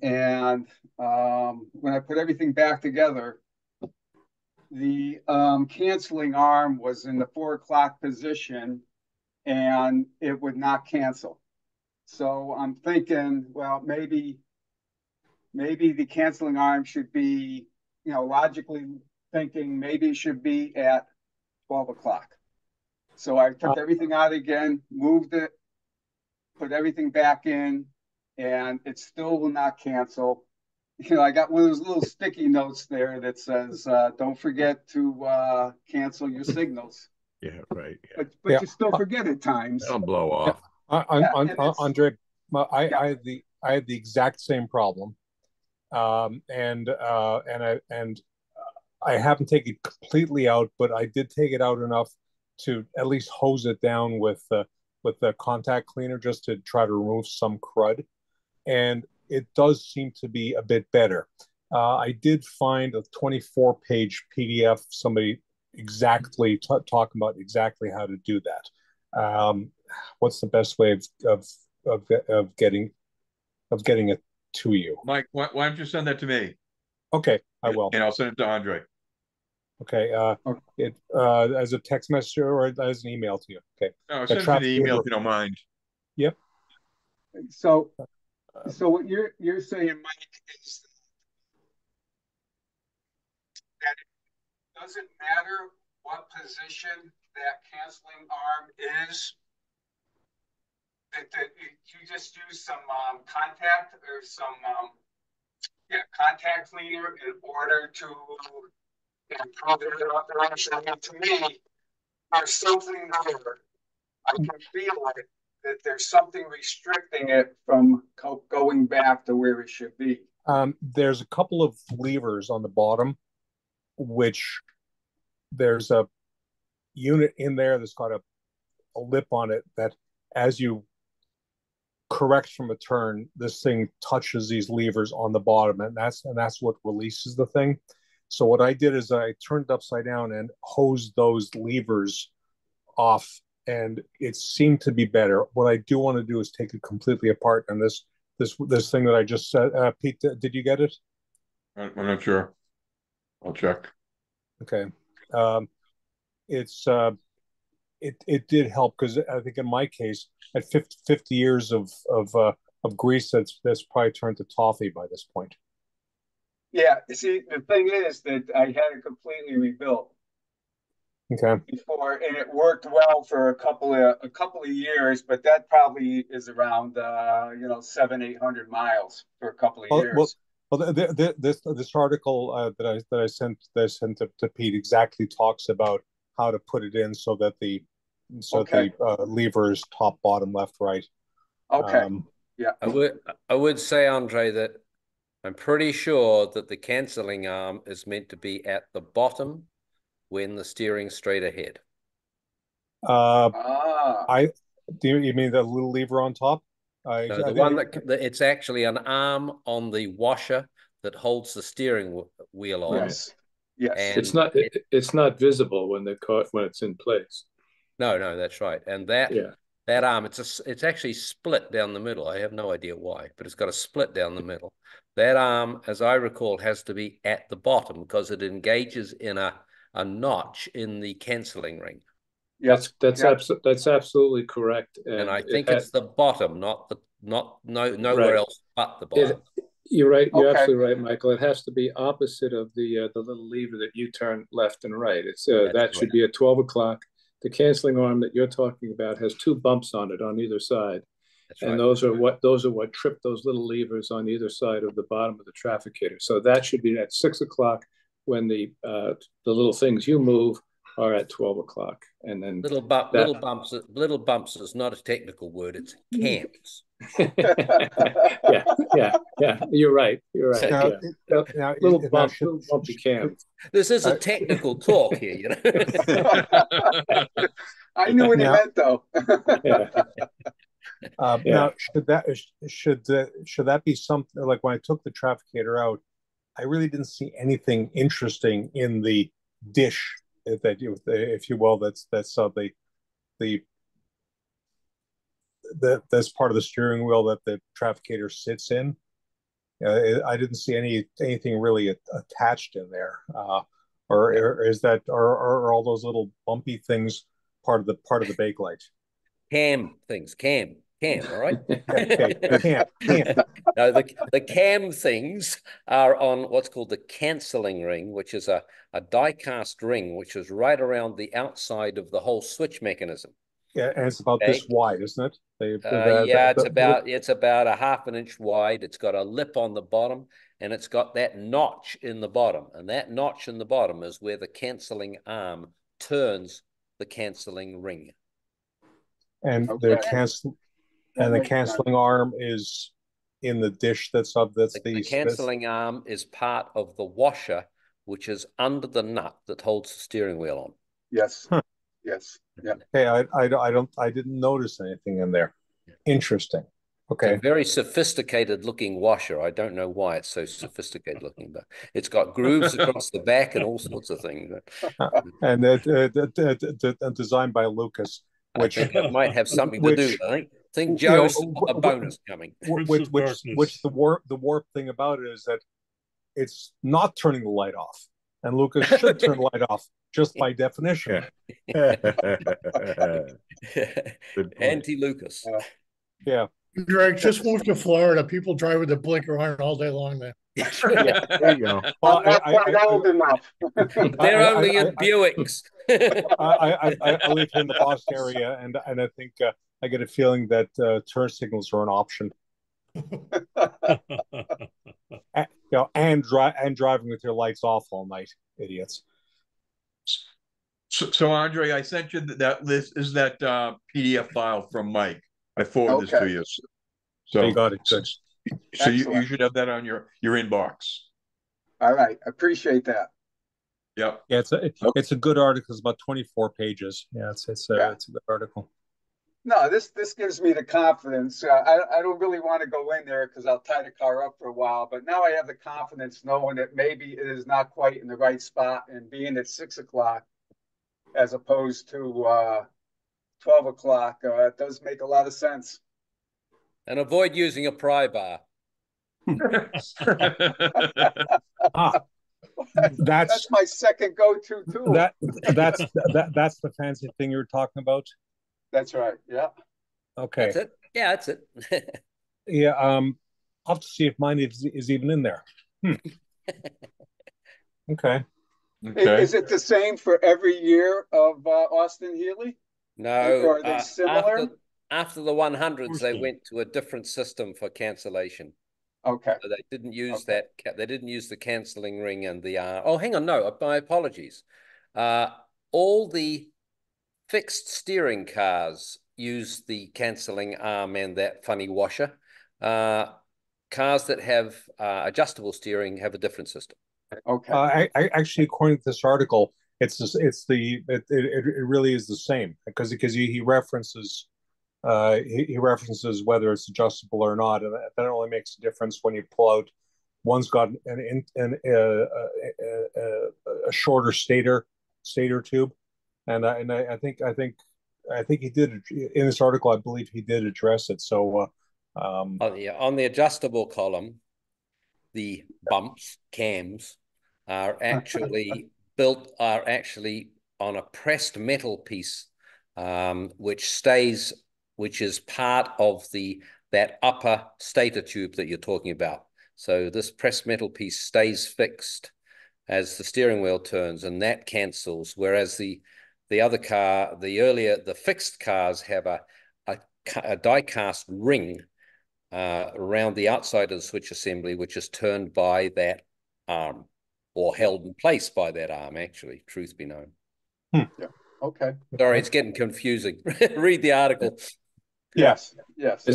And when I put everything back together, the canceling arm was in the 4 o'clock position and it would not cancel. So I'm thinking, well, maybe the canceling arm should be, logically thinking maybe it should be at 12 o'clock. So I took everything out again, moved it, put everything back in, and it still will not cancel. I got one of those little sticky notes there that says, don't forget to cancel your signals. Yeah, right. Yeah. But you still forget at times. They'll blow off. Andre, I had the exact same problem, and I haven't taken it completely out, but I did take it out enough to at least hose it down with the contact cleaner just to try to remove some crud, and it does seem to be a bit better. I did find a 24-page PDF, somebody exactly talking about exactly how to do that. What's the best way of getting it to you? Mike, why don't you send that to me? Okay, I will. And I'll send it to Andre. Okay, as a text message or as an email to you. Okay. No, send it to the email if you don't mind. Yep. So what you're saying, Mike, is that it doesn't matter what position that canceling arm is. That you just use some contact or some contact cleaner in order to improve the operation. I mean, to me, there's something there. I can feel it, that there's something restricting it from going back to where it should be. There's a couple of levers on the bottom, which there's a unit in there that's got a lip on it that as you correct from a turn, this thing touches these levers on the bottom, and that's what releases the thing. So what I did is I turned it upside down and hosed those levers off, and it seemed to be better. What I do want to do is take it completely apart. And this thing that I just said, Pete, did you get it? I'm not sure. I'll check. Okay. It did help because I think in my case, at 50 years of grease, that's probably turned to toffee by this point. Yeah, see, the thing is that I had it completely rebuilt. Okay. Before, and it worked well for a couple of years, but that probably is around 700-800 miles for a couple of years. Well, this article that I sent to Pete exactly talks about how to put it in so that the lever is top, bottom, left, right. Okay. Yeah. I would say, Andre, that I'm pretty sure that the canceling arm is meant to be at the bottom when the steering's straight ahead. Do you mean the little lever on top? No, the one it's actually an arm on the washer that holds the steering wheel on. Yes. Yes. And it's not visible when it's in place. No, that's right. And that arm, it's actually split down the middle. I have no idea why, but it's got a split down the middle. That arm, as I recall, has to be at the bottom because it engages in a notch in the cancelling ring. Yes, that's absolutely correct. And I think it's the bottom, nowhere else but the bottom. You're right. You're absolutely right, Michael. It has to be opposite of the little lever that you turn left and right. It's that should be at 12 o'clock. The canceling arm that you're talking about has two bumps on it on either side. And those are what trip those little levers on either side of the bottom of the trafficator. So that should be at 6 o'clock when the little things you move are at 12 o'clock. And then little bumps is not a technical word, it's cams. yeah. You're right. Now, little bumpy cams. This is a technical talk here, you know. I knew what he meant, though. Now, should that be something like when I took the trafficator out, I really didn't see anything interesting in the dish that if you will, that's that's part of the steering wheel that the trafficator sits in. I didn't see anything really attached in there, or is that or all those little bumpy things part of the bake light? Cam things, cam, all right? Cam. No, the cam things are on what's called the cancelling ring, which is a die-cast ring, which is right around the outside of the whole switch mechanism. Yeah, and it's about this wide, isn't it? It's about a half an inch wide. It's got a lip on the bottom, and it's got that notch in the bottom. And that notch in the bottom is where the cancelling arm turns the cancelling ring. And the canceling arm is in the dish the cancelling arm is part of the washer, which is under the nut that holds the steering wheel on. Yes. Yes. Yeah. Okay, I didn't notice anything in there. Interesting. Okay. It's a very sophisticated looking washer. I don't know why it's so sophisticated looking, but it's got grooves across the back and all sorts of things. And designed by Lucas, which I think it might have something to do. I think Joe's a bonus coming. Which the warp thing about it is that it's not turning the light off, and Lucas should turn the light off just by definition. Anti-Lucas. Yeah. Greg, just moved to Florida. People drive with the blinker on all day long there. Yeah, there you go. Well, I'm not quite old enough. They're only in Buicks. I live in the Boston area, and I think I get a feeling that turn signals are an option. And driving with your lights off all night, idiots. So Andre, I sent you that list. Is that PDF file from Mike? I forwarded this to you. So you got it. Good. So you should have that on your inbox. All right, appreciate that. Yeah. Yeah, it's a good article. It's about 24 pages. Yeah, it's a good article. No, this gives me the confidence. I don't really want to go in there because I'll tie the car up for a while. But now I have the confidence knowing that maybe it is not quite in the right spot, and being at 6 o'clock as opposed to 12 o'clock, it does make a lot of sense. And avoid using a pry bar. That's my second go-to tool. That's the fancy thing you were talking about. That's right. Yeah. Okay. That's it. Yeah, that's it. Yeah. I'll have to see if mine is even in there. Okay. Is it the same for every year of Austin-Healey? No. Or are they similar? After the 100s, they went to a different system for cancellation. Okay. So they didn't use that. They didn't use the cancelling ring and the. Oh, hang on. No, my apologies. All the fixed steering cars use the cancelling arm and that funny washer. Cars that have adjustable steering have a different system. Okay. I actually, according to this article, it really is the same because he references he references whether it's adjustable or not, and that only makes a difference when you pull out. One's got a shorter stator tube, and I think he did in this article. I believe he did address it. So on the adjustable column, the bumps, cams, are actually on a pressed metal piece, which is part of that upper stator tube that you're talking about. So this pressed metal piece stays fixed as the steering wheel turns, and that cancels. Whereas the other car, the fixed cars have a die-cast ring around the outside of the switch assembly, which is turned by that arm, or held in place by that arm, actually, truth be known. Yeah. Okay. Sorry, it's getting confusing. Read the article. Yes.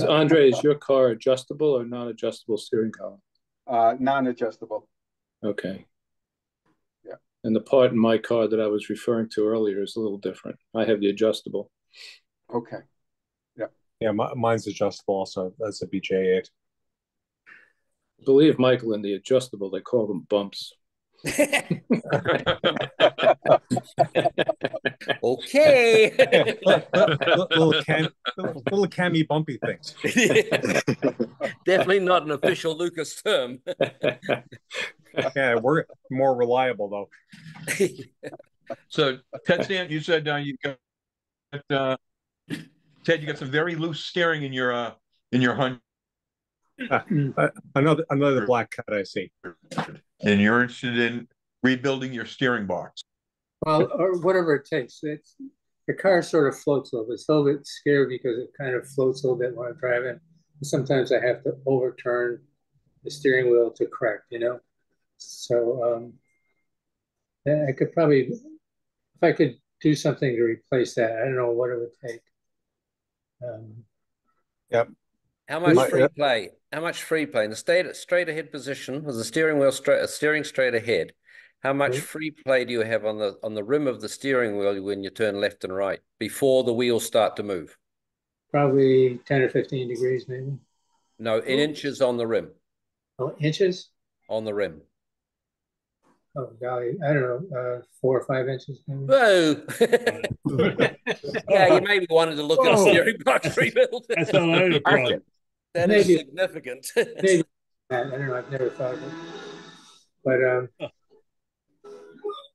Andre, is your car adjustable or non-adjustable steering column? Non-adjustable. Okay. Yeah. And the part in my car that I was referring to earlier is a little different. I have the adjustable. Okay. Yeah, mine's adjustable also. That's a BJ8. I believe, Michael, in the adjustable, they call them bumps. Okay. little cammy bumpy things. Definitely not an official Lucas term. Yeah, we're more reliable though. So Ted Stan, you said you got Ted, you got some very loose steering in your Honda. Another black cat I see. And you're interested in rebuilding your steering box. Well, or whatever it takes. The car sort of floats a little bit. It's a little bit scary because it kind of floats a little bit when I'm driving. Sometimes I have to overturn the steering wheel to correct, So I could probably, if I could do something to replace that, I don't know what it would take. Yep. How much free play? How much free play in the straight ahead position with the steering wheel steering straight ahead? How much free play do you have on the rim of the steering wheel when you turn left and right before the wheels start to move? Probably 10 or 15 degrees, maybe. No, in inches on the rim. Oh, inches? On the rim. Oh, golly, I don't know, 4 or 5 inches, maybe. Whoa! Yeah, you maybe wanted to look at a steering box rebuild. That's all I had a problem. That is significant. Maybe. I don't know, I've never thought of it. But,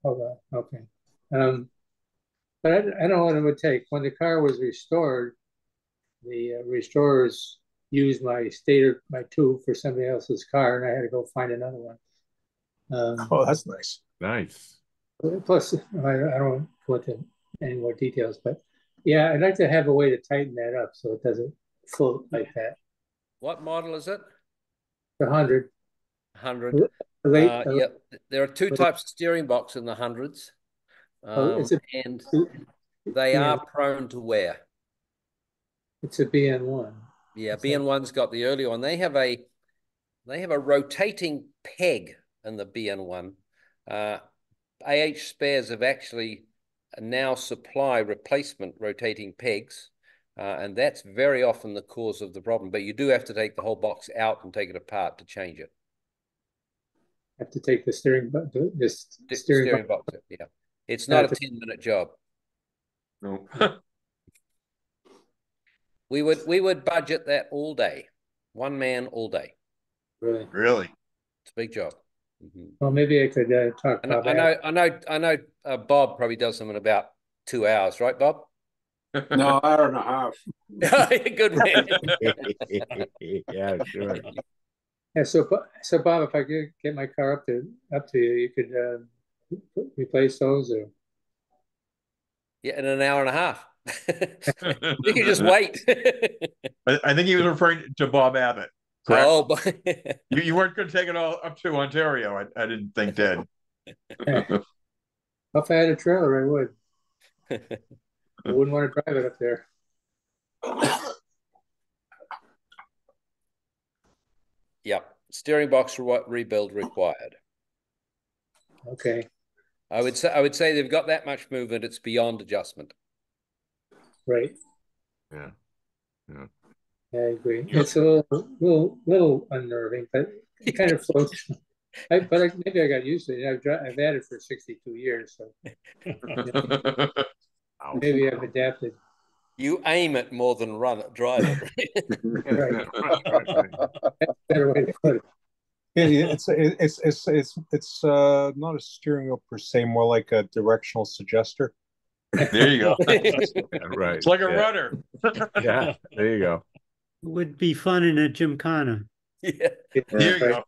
hold on, okay. But I don't know what it would take. When the car was restored, the restorers used my tube for somebody else's car, and I had to go find another one. That's nice. Nice. Plus, I don't go into any more details, but yeah, I'd like to have a way to tighten that up so it doesn't float like that. What model is it? The 100. 100. Yeah, there are two types of steering box in the 100s, and they are prone to wear. It's a BN1. Yeah, BN1's got the early one. They have a rotating peg in the BN1. AH Spares have actually now supply replacement rotating pegs, and that's very often the cause of the problem. But you do have to take the whole box out and take it apart to change it. Have to take the steering box. Yeah, it's not a 10-minute job. No. We would budget that all day, one man all day. Really? It's a big job. Well, maybe I could talk about that. I know. Bob probably does them in about 2 hours, right, Bob? No, hour and a half. Good man. Yeah, sure. Yeah, so Bob, if I could get my car up to you, you could replace those, or yeah, in an hour and a half. You can just wait. I think he was referring to Bob Abbott. Correct? Oh, you weren't going to take it all up to Ontario. I didn't think, Ted. If I had a trailer, I would. I wouldn't want to drive it up there. Yep, steering box rebuild required. Okay. I would say they've got that much movement. It's beyond adjustment. Right. Yeah. Yeah. I agree. It's a little unnerving, but it kind of floats. Maybe I got used to it. I've had it for 62 years, so maybe I've adapted. You aim it more than drive it. Right. Better way to put it. It's not a steering wheel per se, more like a directional suggester. There you go. Right. It's like a rudder. Yeah, there you go. Would be fun in a gymkhana. Yeah. Here you go.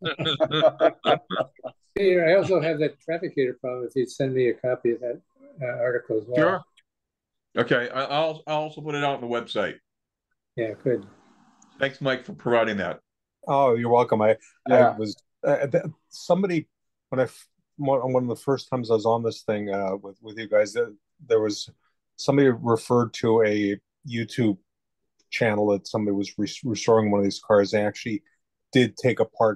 Peter, I also have that trafficator problem. If you'd send me a copy of that article as well. Sure. Okay, I'll also put it out on the website. Yeah, good. Thanks, Mike, for providing that. Oh, you're welcome. I was somebody when one of the first times I was on this thing with you guys. There was somebody referred to a YouTube channel that somebody was restoring one of these cars. They actually did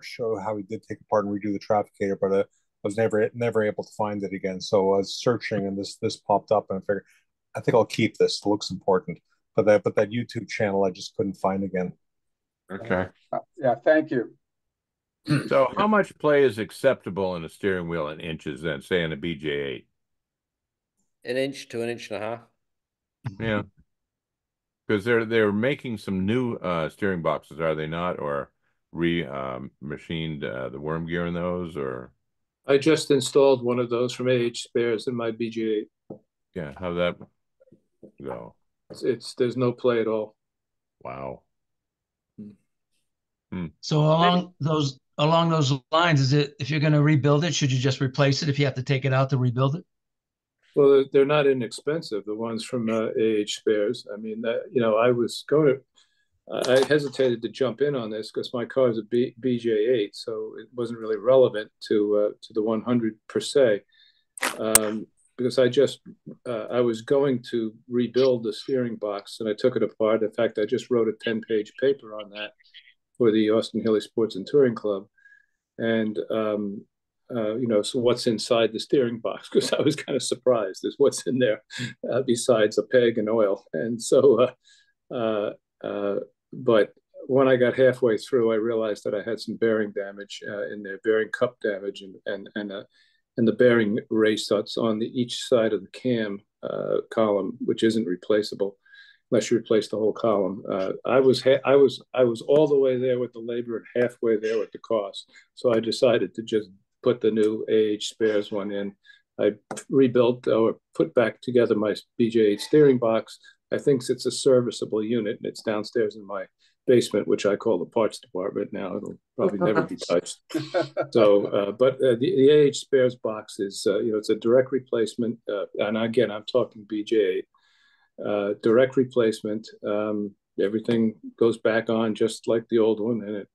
show how he did take apart and redo the trafficator, but I was never able to find it again. So I was searching, and this popped up, and I figured I think I'll keep this. It looks important. But that YouTube channel I just couldn't find again. Okay. Yeah, thank you. So how much play is acceptable in a steering wheel in inches then, say in a BJ8? An inch to an inch and a half. Yeah. Because they're making some new steering boxes, are they not? Or machined the worm gear in those, or I just installed one of those from AH Spares in my BG8. yeah, how'd that go? There's no play at all. Wow. So along those lines, is it, if you're going to rebuild it, should you just replace it if you have to take it out to rebuild it? Well, they're not inexpensive, the ones from AH Spares. I mean, I hesitated to jump in on this because my car is a BJ8, so it wasn't really relevant to the 100 per se. Because I was going to rebuild the steering box, and I took it apart. In fact, I just wrote a 10-page paper on that for the Austin-Healey Sports and Touring Club. And, so what's inside the steering box? Because I was kind of surprised as what's in there besides a peg and oil. And so, but when I got halfway through, I realized that I had some bearing damage in there, bearing cup damage, and the bearing race that's on each side of the cam column, which isn't replaceable unless you replace the whole column. I was all the way there with the labor and halfway there with the cost. So I decided to just put the new AH Spares one in. I rebuilt or put back together my BJ8 steering box. I think it's a serviceable unit, and it's downstairs in my basement, which I call the parts department now. It'll probably never be touched. So, but the AH Spares box is, it's a direct replacement. And again, I'm talking BJ8. Direct replacement. Everything goes back on just like the old one, and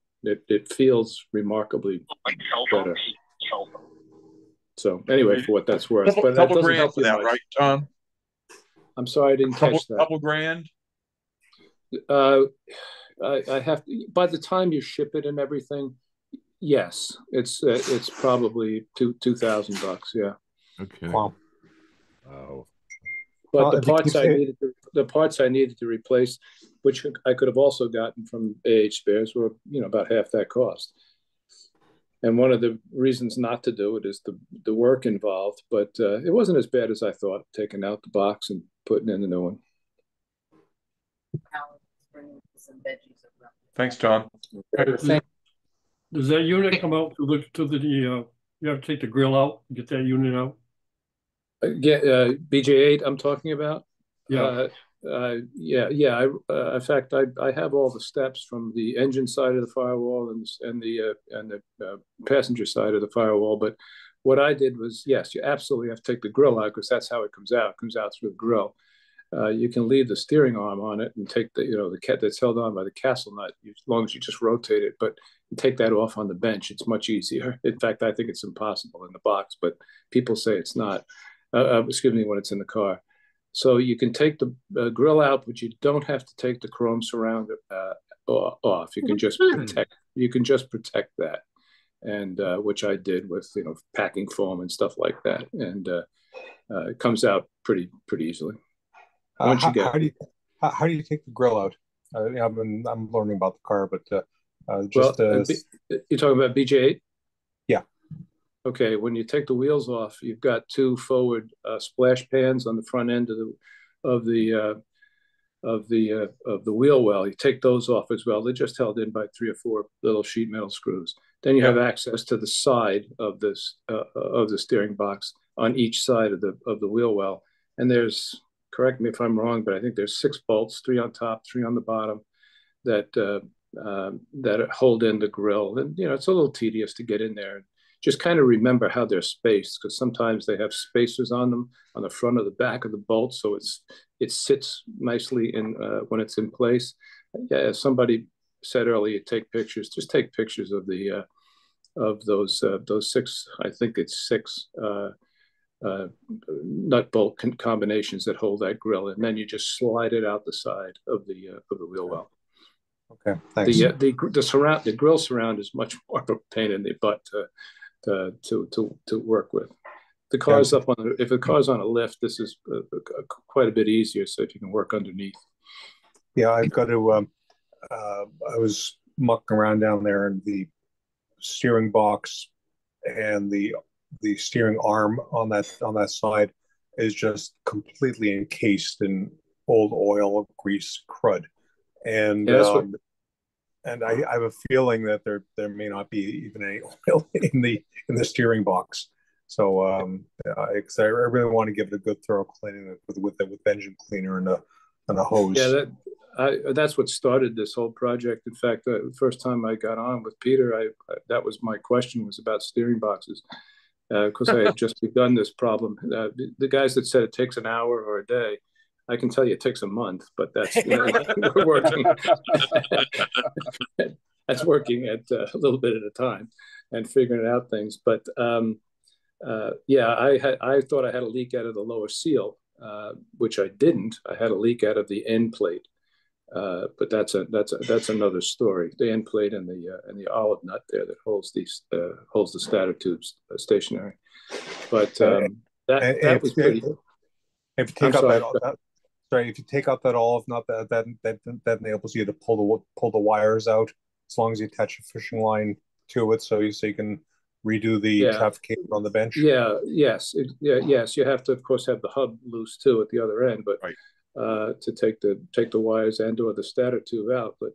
it feels remarkably better. So anyway, for what that's worth, but that doesn't help you much, right, Tom? I'm sorry, I didn't catch that. Couple grand. I have to, by the time you ship it and everything, yes, it's probably $2,000. Yeah. Okay. Wow. But the parts I needed to replace, which I could have also gotten from AH Spares, were about half that cost. And one of the reasons not to do it is the work involved, but it wasn't as bad as I thought, taking out the box and putting in the new one. Thanks, Tom. Does that unit come out to the you have to take the grill out, get that unit out? BJ8 I'm talking about? Yeah. In fact, I have all the steps from the engine side of the firewall and the passenger side of the firewall. But what I did was, yes, you absolutely have to take the grill out because that's how it comes out. It comes out through the grill. You can leave the steering arm on it and take the cat that's held on by the castle nut, as long as you just rotate it. But you take that off on the bench, it's much easier. In fact, I think it's impossible in the box, but people say it's not. When it's in the car. So you can take the grill out, but you don't have to take the chrome surround off. You can just protect that, and which I did with packing foam and stuff like that, and it comes out pretty easily. How do you take the grill out? I'm learning about the car, but Well, you're talking about BJ8? Yeah. Okay, when you take the wheels off, you've got two forward splash pans on the front end of the wheel well. You take those off as well. They're just held in by 3 or 4 little sheet metal screws. Then you have access to the side of this of the steering box on each side of the wheel well. And there's, correct me if I'm wrong, but I think there's 6 bolts, 3 on top, 3 on the bottom, that that hold in the grill. And it's a little tedious to get in there. Just kind of remember how they're spaced, because sometimes they have spacers on them on the front or the back of the bolt, so it sits nicely in when it's in place. Yeah, as somebody said earlier, take pictures. Just take pictures of the of those 6. I think it's 6 nut bolt combinations that hold that grill, and then you just slide it out the side of the wheel well. Okay, thanks. The grill surround is much more of a pain in the butt to work with. The car's up on if the car's on a lift, this is quite a bit easier, so if you can work underneath. Yeah, I've got to. I was mucking around down there, and the steering box and the steering arm on that side is just completely encased in old oil, grease, crud, and and I have a feeling that there may not be even any oil in the steering box. So I really want to give it a good thorough cleaning with engine cleaner and a hose. Yeah, that's what started this whole project. In fact, the first time I got on with Peter, that was my question, was about steering boxes, because I had just begun this problem. The guys that said it takes an hour or a day, I can tell you it takes a month, but that's we're working. That's working at a little bit at a time and figuring out things. But yeah, I thought I had a leak out of the lower seal, which I didn't. I had a leak out of the end plate, but that's another story. The end plate and the olive nut there that holds the stator tubes stationary. But that was pretty. If you take out if you take out that olive nut, that enables you to pull the wires out as long as you attach a fishing line to it, so you can redo the trafficator on the bench. Yes. You have to, of course, have the hub loose too at the other end, but to take the wires and or the stator tube out. But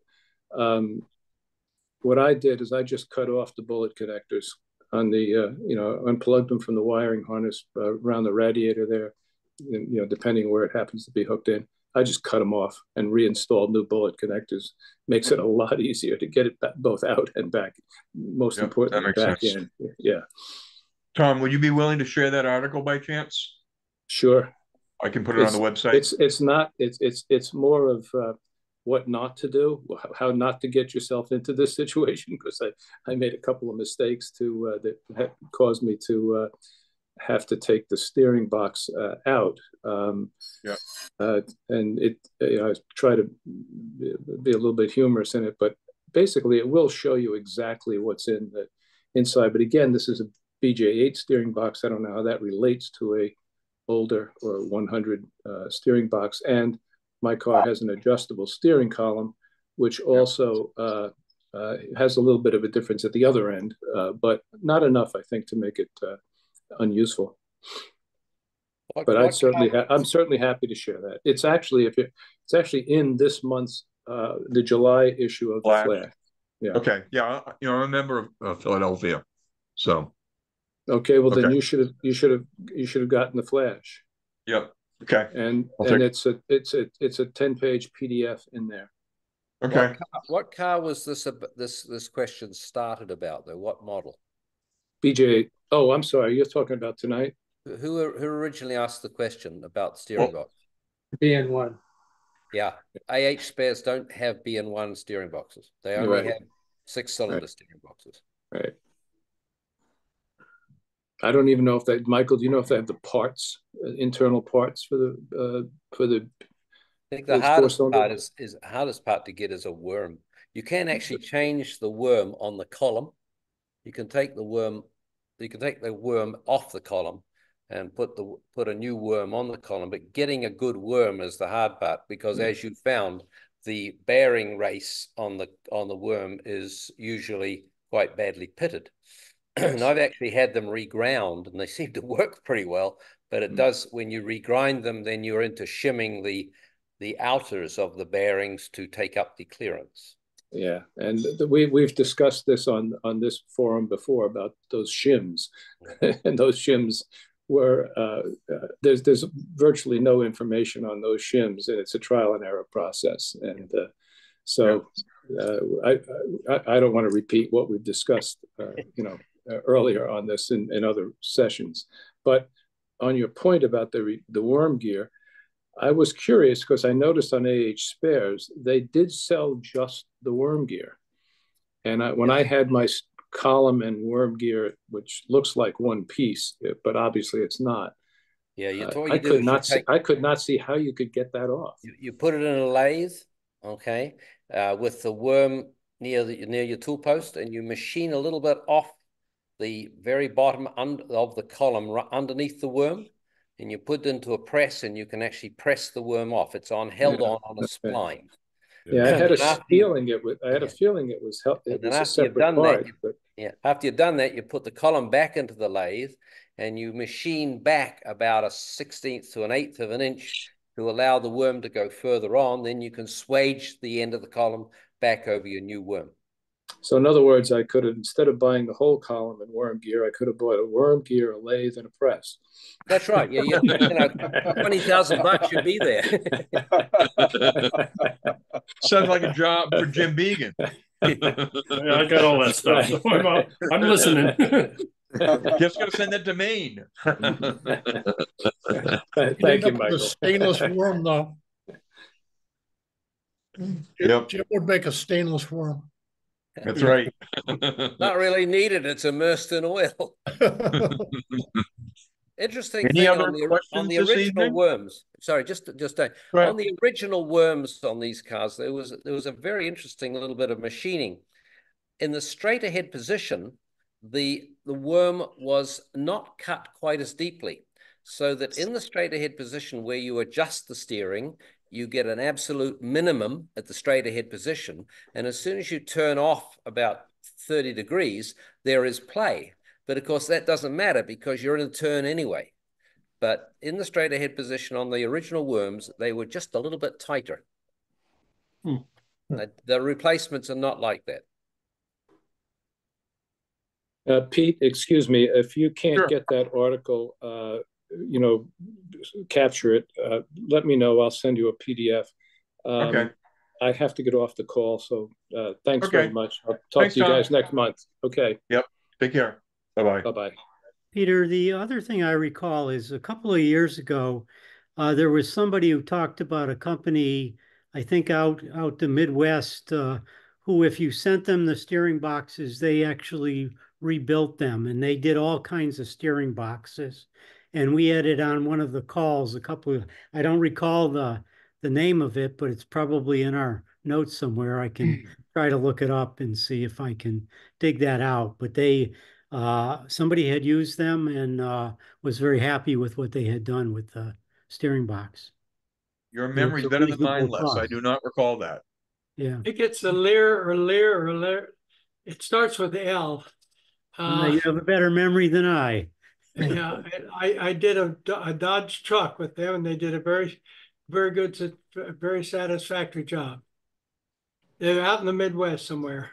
what I did is I just cut off the bullet connectors on the unplugged them from the wiring harness around the radiator there. Depending where it happens to be hooked in, I just cut them off and reinstalled new bullet connectors. Makes it a lot easier to get it both out and back. Most importantly, back in. Yeah. Tom, would you be willing to share that article by chance? Sure. I can put it on the website. It's more of what not to do, how not to get yourself into this situation, because I made a couple of mistakes that caused me to have to take the steering box out. And I try to be a little bit humorous in it, but basically it will show you exactly what's in the inside. But again, this is a BJ8 steering box. I don't know how that relates to a older or 100 steering box. And my car has an adjustable steering column, which also has a little bit of a difference at the other end, but not enough, I think, to make it unuseful. But I'm certainly happy to share that. It's actually in this month's the July issue of the Flash. Yeah. Okay. Yeah. I'm a member of Philadelphia, so. Okay. Well, then you should have gotten the Flash. Yep. Okay. And it's a 10-page PDF in there. Okay. What car was this question started about though? What model? BJ8. Oh, I'm sorry. You're talking about tonight. Who originally asked the question about the steering box? BN1. Yeah, AH spares don't have BN1 steering boxes. They only have 6-cylinder steering boxes. Right. I don't even know if they, Michael, do you know if they have the parts, internal parts for the I think the hardest part to get is a worm. You can actually change the worm on the column. You can take the worm off the column and put a new worm on the column, but getting a good worm is the hard part, because as you found, the bearing race on the worm is usually quite badly pitted. And I've actually had them reground, and they seem to work pretty well. But it does, when you regrind them, then you're into shimming the outers of the bearings to take up the clearance. Yeah, and we've discussed this on this forum before about those shims, and those shims were there's virtually no information on those shims, and it's a trial and error process. And I don't want to repeat what we've discussed, earlier on this in other sessions. But on your point about the worm gear, I was curious because I noticed on AH Spares, they did sell just the worm gear. And when I had my column and worm gear, which looks like one piece, but obviously it's not. Yeah, I could not see how you could get that off. You put it in a lathe, okay, with the worm near your tool post, and you machine a little bit off the very bottom of the column underneath the worm, and you put it into a press, and you can actually press the worm off. It's held on a spline. Yeah, I had a feeling it was. I had a feeling it was. It was a separate part. After you've done that, you put the column back into the lathe, and you machine back about a 1/16 to an 1/8 of an inch to allow the worm to go further on. Then you can swage the end of the column back over your new worm. So in other words, I could have, instead of buying the whole column and worm gear, I could have bought a worm gear, a lathe, and a press. That's right. Yeah, $20,000 should be there. Sounds like a job for Jim Began. I got all that stuff. So I'm listening. Just gonna send that to Maine. Thank you, Michael. Stainless worm, though. Yep. Jim would make a stainless worm. That's right. Not really needed. It's immersed in oil. Interesting Any thing other on the this original evening? worms. Sorry, just on the original worms on these cars, there was a very interesting little bit of machining. In the straight ahead position, the worm was not cut quite as deeply, so that in the straight ahead position where you adjust the steering, you get an absolute minimum at the straight ahead position. And as soon as you turn off about 30 degrees, there is play. But of course, that doesn't matter because you're in a turn anyway. But in the straight ahead position on the original worms, they were just a little bit tighter. The replacements are not like that. Pete, excuse me, if you can't get that article, capture it, let me know. I'll send you a PDF. Okay. I have to get off the call, so thanks very much. I'll talk to you guys next month. Okay. Yep. Take care. Bye-bye. Bye-bye. Peter, the other thing I recall is a couple of years ago, there was somebody who talked about a company, I think out the Midwest, who, if you sent them the steering boxes, they actually rebuilt them, and they did all kinds of steering boxes. And we had it on one of the calls, I don't recall the name of it, but it's probably in our notes somewhere. I can try to look it up and see if I can dig that out. But somebody had used them and was very happy with what they had done with the steering box. Your memory's better than mine, Les. I do not recall that. Yeah. I think it's a Lear. It starts with L. You have a better memory than I. Yeah, I did a Dodge truck with them, and they did a very, very good, very satisfactory job. They're out in the Midwest somewhere.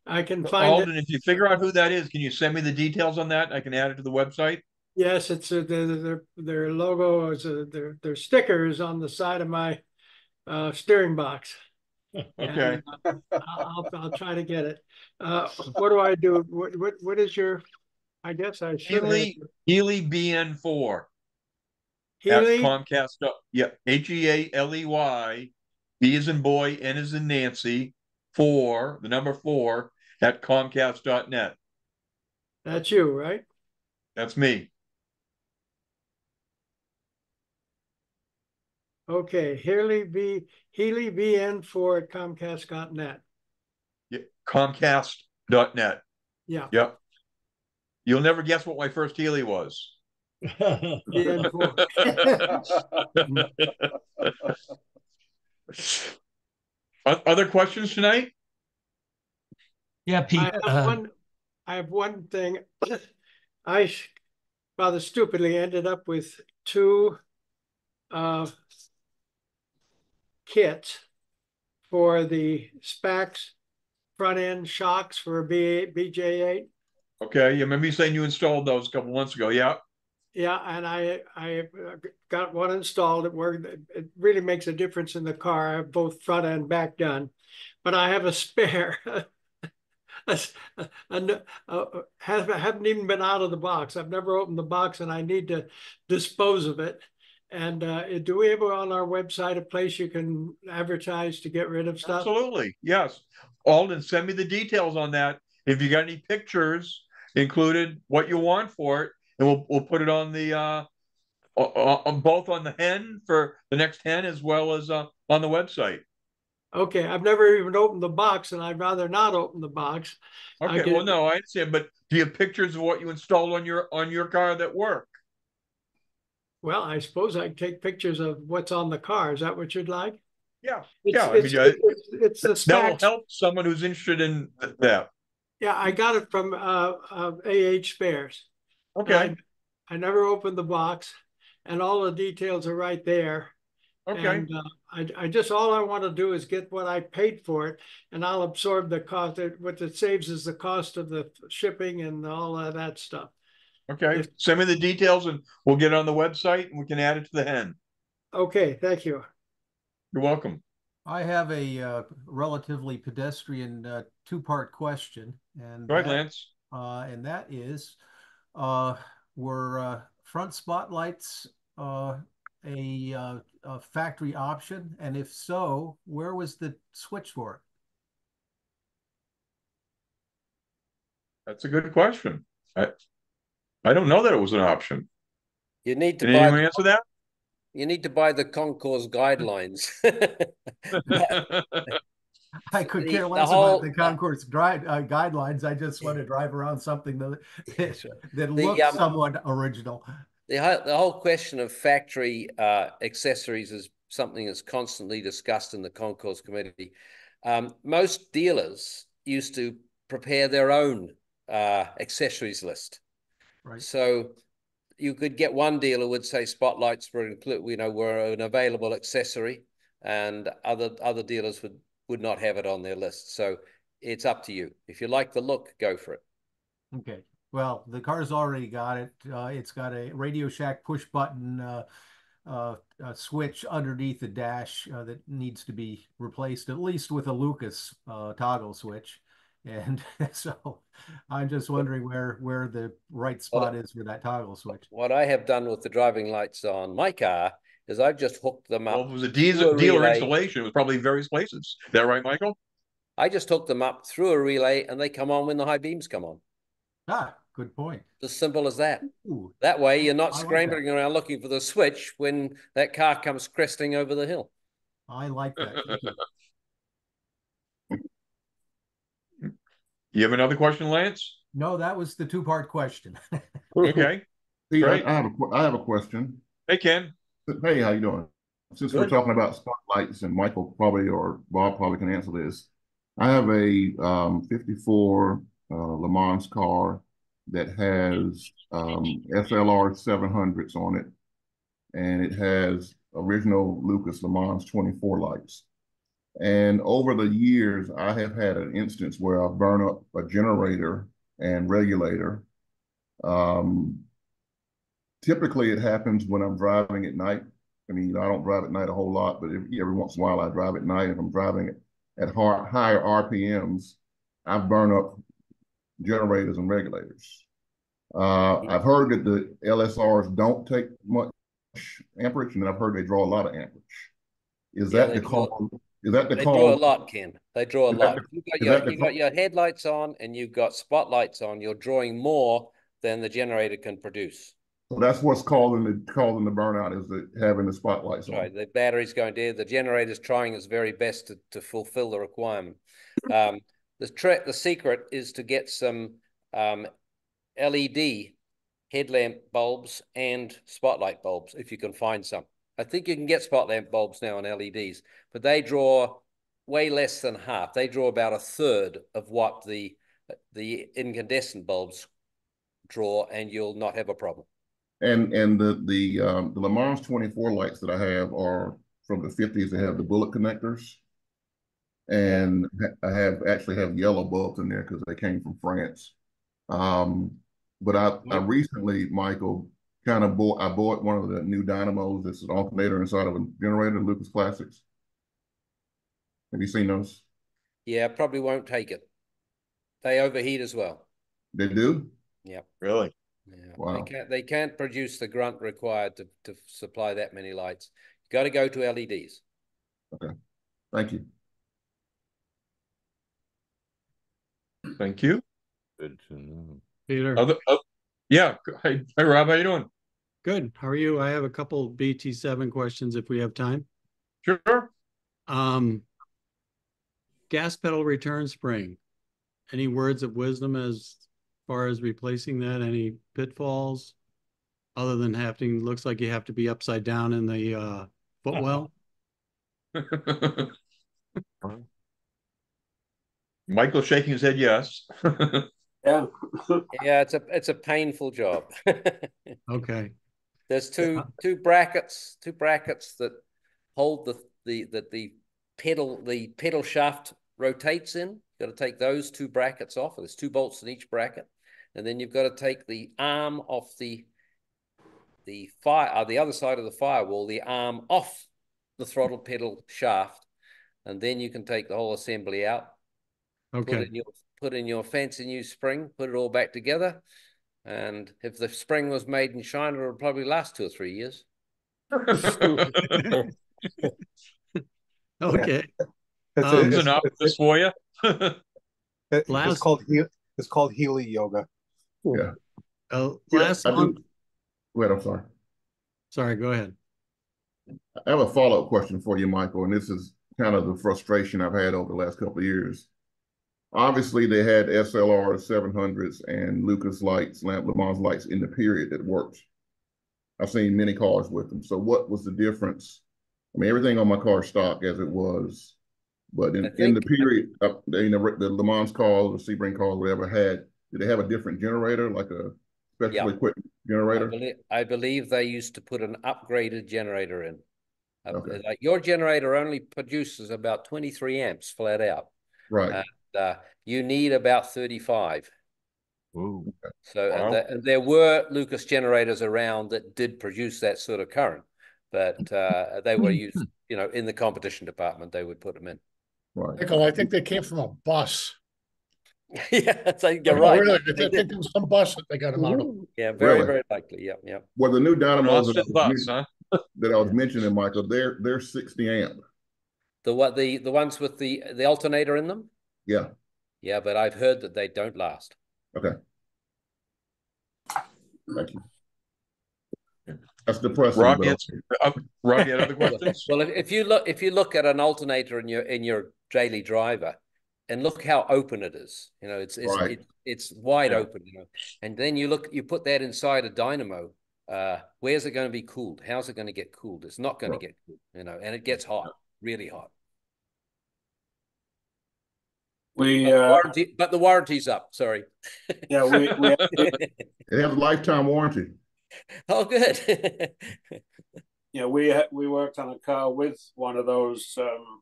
I can find Alden, if you figure out who that is, can you send me the details on that? I can add it to the website. Yes, it's their logo is their sticker is on the side of my steering box. Okay. And, I'll try to get it. What do I do? What is your? I guess I should. Healey BN4. Healey? At Comcast. Yeah, HEALEY. B as in boy, N as in Nancy. 4, the number 4 at Comcast.net. That's you, right? That's me. Okay, Healey BN4 at Comcast.net. Yeah, Comcast.net. Yeah. Yep. You'll never guess what my first Healey was. BN4. Other questions tonight? Yeah, Pete. I have one thing. I rather stupidly ended up with two kits for the SPAX front end shocks for BJ8. Okay, you remember you saying you installed those a couple months ago, yeah? Yeah, and I got one installed. It worked. It really makes a difference in the car. I have both front and back done, but I have a spare. Haven't even been out of the box. I've never opened the box, and I need to dispose of it. And do we have on our website a place you can advertise to get rid of stuff? Absolutely, yes. Alden, send me the details on that. If you got any pictures included, what you want for it, and we'll put it on the both on the hen for the next hen as well as on the website. Okay, I've never even opened the box, and I'd rather not open the box. Okay, well, no, I understand, but do you have pictures of what you installed on your car that work? Well, I suppose I can take pictures of what's on the car. Is that what you'd like? Yeah, yeah. It's the that will SPAX. help someone who's interested in that. Yeah, I got it from AH Spares. Okay. I never opened the box, and all the details are right there. Okay. And I just, all I want to do is get what I paid for it, and I'll absorb the cost. What it saves is the cost of the shipping and all of that stuff. Okay. Send me the details and we'll get it on the website and we can add it to the hen. Okay, thank you. You're welcome. I have a relatively pedestrian two-part question, and Go ahead, Lance. And that is, were front spotlights a factory option? And if so, where was the switch for it? That's a good question. I don't know that it was an option. You need to Can buy anyone answer that? You need to buy the concourse guidelines. I could care less about the concourse guidelines. I just want to drive around something that looks somewhat original. The whole question of factory accessories is something that's constantly discussed in the concourse committee. Most dealers used to prepare their own accessories list. Right. So you could get one dealer would say spotlights were an available accessory, and other dealers would not have it on their list. So it's up to you. If you like the look, go for it. Okay. Well, the car's already got it. It's got a Radio Shack push button switch underneath the dash that needs to be replaced, at least with a Lucas toggle switch. And so I'm just wondering where the right spot is for that toggle switch. What I have done with the driving lights on my car is I've just hooked them up. Well, if it was a dealer installation, it was probably various places. Is that right, Michael? I just hooked them up through a relay and they come on when the high beams come on. Ah, good point. As simple as that. Ooh, that way you're not scrambling around looking for the switch when that car comes cresting over the hill. I like that. Thank you. You have another question, Lance? No, that was the two-part question. Okay. Pete, I have a question. Hey, Ken. Hey, how you doing? Since we're talking about spotlights, and Michael probably or Bob probably can answer this, I have a 54 Le Mans car that has SLR 700s on it, and it has original Lucas Le Mans 24 lights. And over the years, I have had an instance where I've burned up a generator and regulator. Typically, it happens when I'm driving at night. I mean, I don't drive at night a whole lot, but every once in a while I drive at night. If I'm driving at higher RPMs, I've burned up generators and regulators. I've heard that the LSRs don't take much amperage, and I've heard they draw a lot of amperage. Is that the cause? Is that the cause? They draw a lot, Ken. They draw a lot. You've got your headlights on and you've got spotlights on. You're drawing more than the generator can produce. So that's what's causing the burnout, is having the spotlights on. Right. The battery's going dead. The generator's trying its very best to fulfill the requirement. The secret is to get some LED headlamp bulbs and spotlight bulbs if you can find some. I think you can get spotlight bulbs now on LEDs, but they draw way less than half. They draw about a third of what the incandescent bulbs draw, and you'll not have a problem. And the Le Mans 24 lights that I have are from the 50s. They have the bullet connectors, and I actually have yellow bulbs in there because they came from France. But I recently, Michael, I bought one of the new dynamos. That's an alternator inside of a generator, Lucas Classics. Have you seen those? Yeah, probably won't take it. They overheat as well. They do? Yeah. Really? Yeah. Wow. They can't produce the grunt required to supply that many lights. You got to go to LEDs. Okay. Thank you. Thank you. Good to know. Peter. Yeah. Hey, Rob, how you doing? Good. How are you? I have a couple BT7 questions if we have time. Sure. Gas pedal return spring. Any words of wisdom as far as replacing that? Any pitfalls other than looks like you have to be upside down in the footwell? Michael's shaking his head yes. Yeah. Yeah, it's a painful job. Okay. There's two brackets that hold the pedal shaft rotates in. You've got to take those two brackets off. There's 2 bolts in each bracket, and then you've got to take the arm off the other side of the firewall, the arm off the throttle pedal shaft, and then you can take the whole assembly out. Okay. Put in your fancy new spring, put it all back together, and if the spring was made in China, it'll probably last 2 or 3 years. Okay. It's enough this for you. It's called Healy yoga. Yeah. Last month. Wait, I'm sorry. Sorry, go ahead. I have a follow-up question for you, Michael, and this is kind of the frustration I've had over the last couple of years. Obviously, they had SLR 700s and Lucas lights, Le Mans lights in the period that worked. I've seen many cars with them. So what was the difference? I mean, everything on my car stock as it was, but in the period, the Le Mans cars, the Sebring cars, whatever did they have a different generator, like a special equipped generator? I believe they used to put an upgraded generator in. Okay. Like your generator only produces about 23 amps flat out. Right. You need about 35. Ooh. So, Wow. and there were Lucas generators around that did produce that sort of current, but they were used, in the competition department, they would put them in. Right. Michael, I think they came from a bus. Yeah, so you're right. Really, I think there was some bus that they got them out of. Yeah, very, Really? very likely. Yeah, yeah. Well, the new dynamos that I was mentioning, Michael, they're 60 amp. The ones with the alternator in them? Yeah. Yeah, but I've heard that they don't last. Okay. Thank you. That's depressing. Rob, you had other questions? Well, if you look at an alternator in your daily driver, and look how open it is. It's wide open. And then you put that inside a dynamo. Where's it going to be cooled? How's it going to get cooled? It's not going to get cooled. And it gets hot, really hot. But the warranty's up. Sorry. Yeah, it has a lifetime warranty. Oh, good. Yeah, we worked on a car with one of those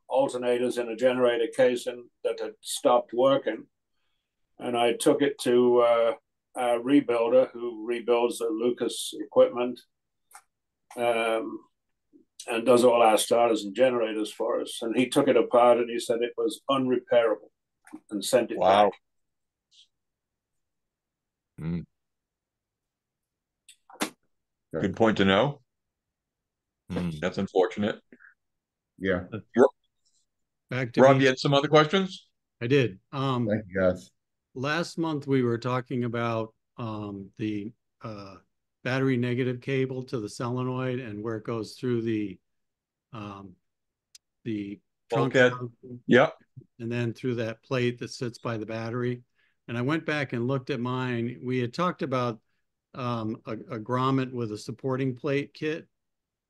alternators in a generator casing that had stopped working, and I took it to a rebuilder who rebuilds the Lucas equipment, and does all our starters and generators for us. And he took it apart and he said it was unrepairable, and sent it back. Mm. Good point to know. That's unfortunate. Yeah. Back to Rob, you had some other questions? I did. Thank you, guys. Last month we were talking about the battery negative cable to the solenoid and where it goes through the trunk. Yep. And then through that plate that sits by the battery. And I went back and looked at mine. We had talked about a grommet with a supporting plate kit.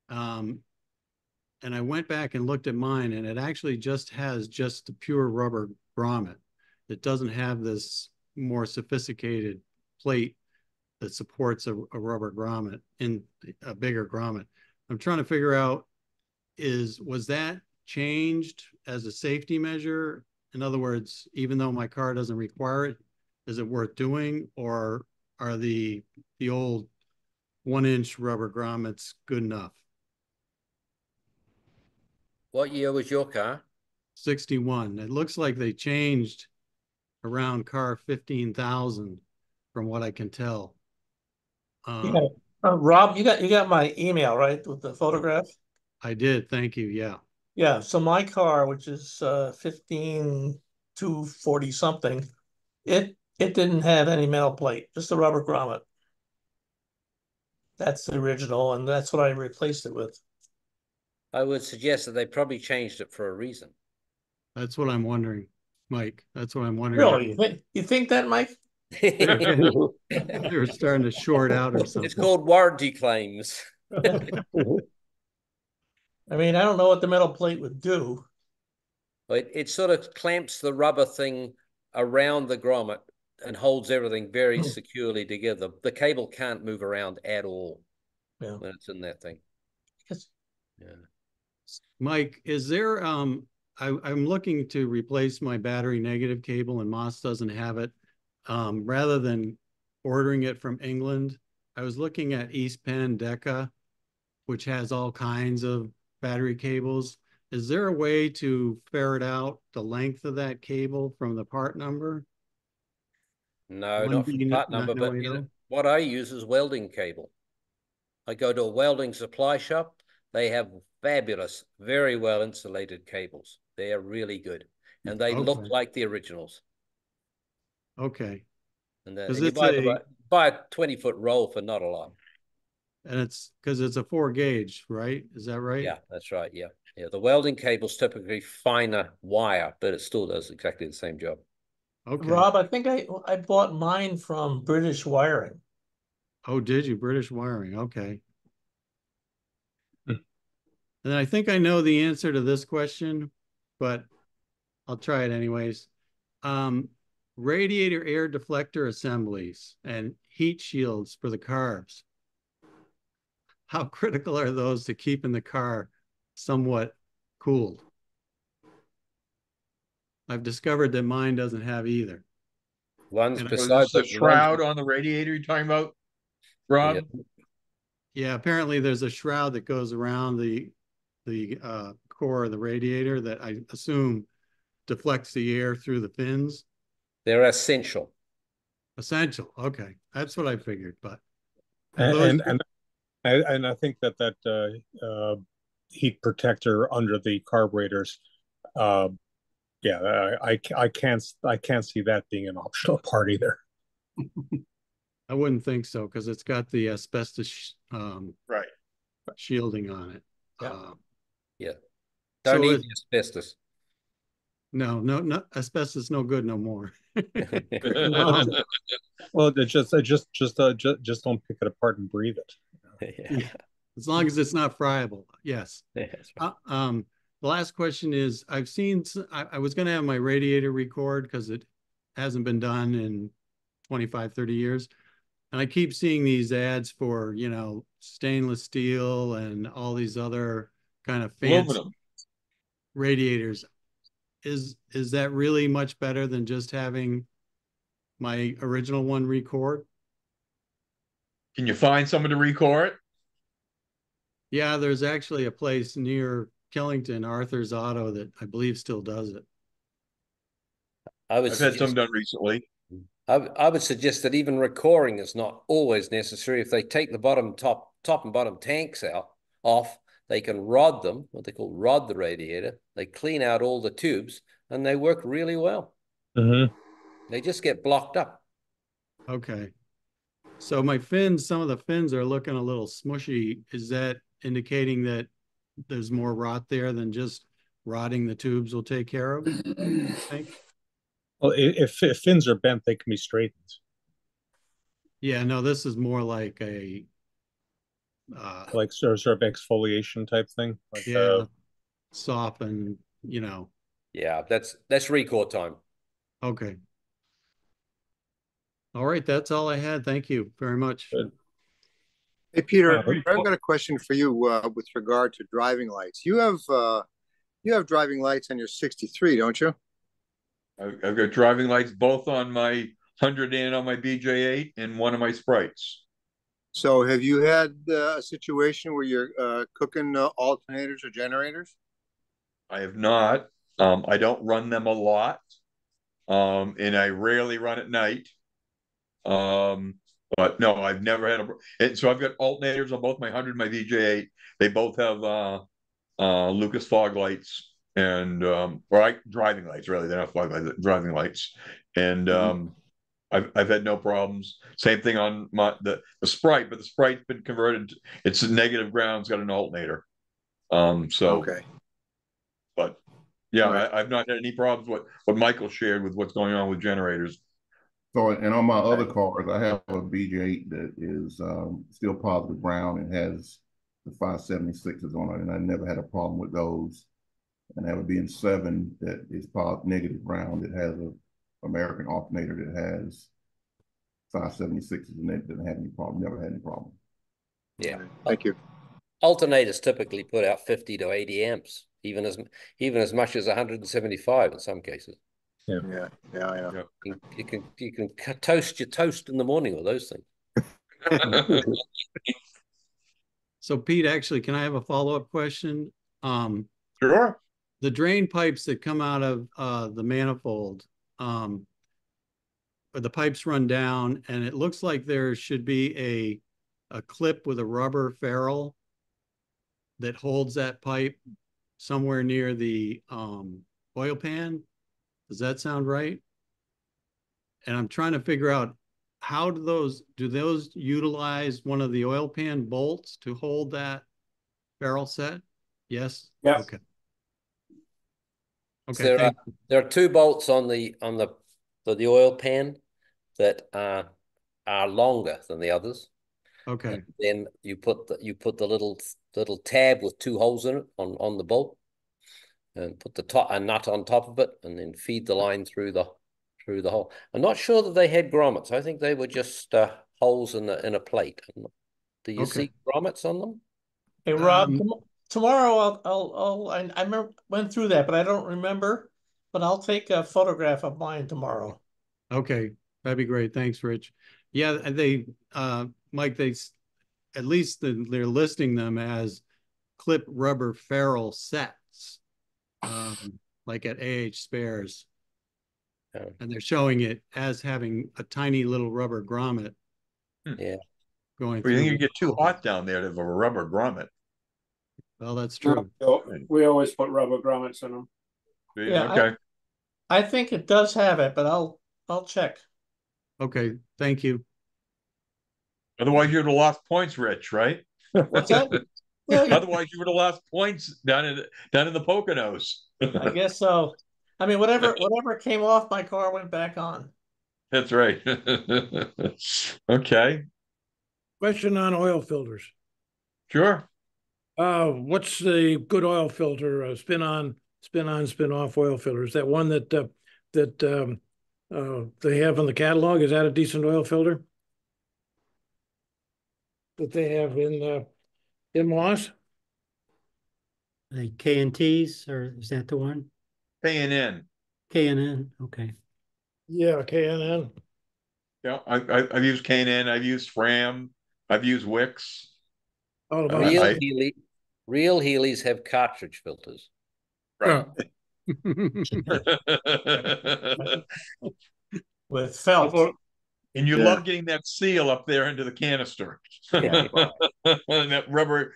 And and I went back and looked at mine, and it actually just has just the pure rubber grommet. It doesn't have this more sophisticated plate that supports a rubber grommet, in a bigger grommet. I'm trying to figure out, was that changed as a safety measure? In other words, even though my car doesn't require it, is it worth doing, or are the old 1-inch rubber grommets good enough? What year was your car? 61. It looks like they changed around car 15,000 from what I can tell. Yeah. Rob, you got my email, right, with the photograph? I did, thank you. Yeah. Yeah, so my car, which is 15,240 something, it didn't have any metal plate, just a rubber grommet. That's the original, and that's what I replaced it with. I would suggest that they probably changed it for a reason. That's what I'm wondering, Mike. That's what I'm wondering. Really? You think that, Mike? They're starting to short out or something. It's called warranty claims. I mean, I don't know what the metal plate would do. It sort of clamps the rubber thing around the grommet and holds everything very securely together. The cable can't move around at all when it's in that thing. Yeah. Mike, is there I'm looking to replace my battery negative cable, and Moss doesn't have it. Rather than ordering it from England, I was looking at East Penn Deca, which has all kinds of battery cables. Is there a way to ferret out the length of that cable from the part number? No, not from part number, but what I use is welding cable. I go to a welding supply shop. They have fabulous, very well insulated cables. They are really good, and they look like the originals. Okay. And you buy a 20-foot roll for not a lot. And it's because it's a 4-gauge, right? Is that right? Yeah, that's right. Yeah. Yeah. The welding cable's typically finer wire, but it still does exactly the same job. Okay. Rob, I think I bought mine from British Wiring. Oh, did you? British Wiring. Okay. And I think I know the answer to this question, but I'll try it anyways. Radiator air deflector assemblies and heat shields for the carbs. How critical are those to keeping the car somewhat cooled? I've discovered that mine doesn't have either. One's besides the shroud on the radiator you're talking about, Rob? Yeah, apparently there's a shroud that goes around the core of the radiator that I assume deflects the air through the fins. They're essential. Essential. Okay, that's what I figured. But and I think that heat protector under the carburetors, yeah, I can't see that being an optional part either. I wouldn't think so, because it's got the asbestos right shielding on it. Yeah. Don't need the asbestos. No, asbestos no good no more. Well, just don't pick it apart and breathe it. Yeah. As long as it's not friable. Yes. Yeah, that's right. The last question is, I've seen, I was going to have my radiator record because it hasn't been done in 25, 30 years. And I keep seeing these ads for, stainless steel and all these other kind of fancy radiators. Is that really much better than just having my original one record? Can you find someone to record? Yeah, there's actually a place near Killington, Arthur's Auto, that I believe still does it. I've had some done recently. I would suggest that even recoring is not always necessary. If they take the top and bottom tanks off, they can rod them, what they call rod the radiator. They clean out all the tubes, and they work really well. Mm-hmm. They just get blocked up. Okay. So my fins, some of the fins are looking a little smushy. Is that indicating that there's more rot there than just rotting the tubes will take care of? I think. Well, if fins are bent, they can be straightened. Yeah, no, this is more like Like sort of exfoliation type thing. Like, yeah, soften, Yeah, that's record time. Okay. All right, that's all I had. Thank you very much. Good. Hey, Peter, I've got a question for you with regard to driving lights. You have driving lights on your 63, don't you? I've got driving lights both on my 100 and on my BJ8 and one of my Sprites. So have you had a situation where you're cooking alternators or generators? I have not. I don't run them a lot, and I rarely run at night. But no, I've never had and so I've got alternators on both my 100 and my VJ8. They both have Lucas fog lights and driving lights, really. They're not fog lights, driving lights. And I've had no problems. Same thing on the Sprite, but the Sprite's been converted. It's a negative ground, it's got an alternator. Okay. But yeah, right. I've not had any problems with what Michael shared with what's going on with generators. So, and on my other cars, I have a BJ8 that is still positive ground and has the 576s on it, and I never had a problem with those. And I have a BN7 that is negative ground. It has a American alternator that has 576s, and it doesn't have any problem. Never had any problem. Yeah. Thank you. Alternators typically put out 50 to 80 amps, even as much as 175 in some cases. Yeah. Yeah. You can toast your toast in the morning with those things. So Pete, actually, can I have a follow-up question? Sure. The drain pipes that come out of the manifold, the pipes run down, and it looks like there should be a clip with a rubber ferrule that holds that pipe somewhere near the oil pan. Does that sound right? And I'm trying to figure out how do those utilize one of the oil pan bolts to hold that ferrule set? Yes. Yeah. Okay. Okay. So there are two bolts on the oil pan that are longer than the others. Okay. And then you put the little tab with two holes in it on the bolt, and put a nut on top of it, and then feed the line through the hole. I'm not sure that they had grommets. I think they were just holes in a plate. Do you see grommets on them? Hey Rob, tomorrow I went through that, but I don't remember. But I'll take a photograph of mine tomorrow. Okay, that'd be great. Thanks, Rich. Yeah, they Mike, at least they're listing them as clip rubber ferrule sets, like at AH Spares. And they're showing it as having a tiny little rubber grommet. Yeah. Going Well, you through. think you get too hot down there to have a rubber grommet? Well, that's true. We always put rubber grommets in them. Yeah. Okay. I think it does have it, but I'll check. Okay. Thank you. Otherwise, you would have lost points, Rich, right? What's that? Otherwise, you would have lost points down in the Poconos. I guess so. I mean, whatever came off my car went back on. That's right. Okay. Question on oil filters. Sure. What's the good oil filter? Spin on, spin off oil filter. Is that one that they have in the catalog? Is that a decent oil filter that they have in Moss? Like K&Ts, or is that the one? K&N. K&N, okay. Yeah, K&N. Yeah, I've used K&N. I've used Fram. I've used Wix. Real Heelys have cartridge filters. Right. With felt. And you love getting that seal up there into the canister. Yeah. That rubber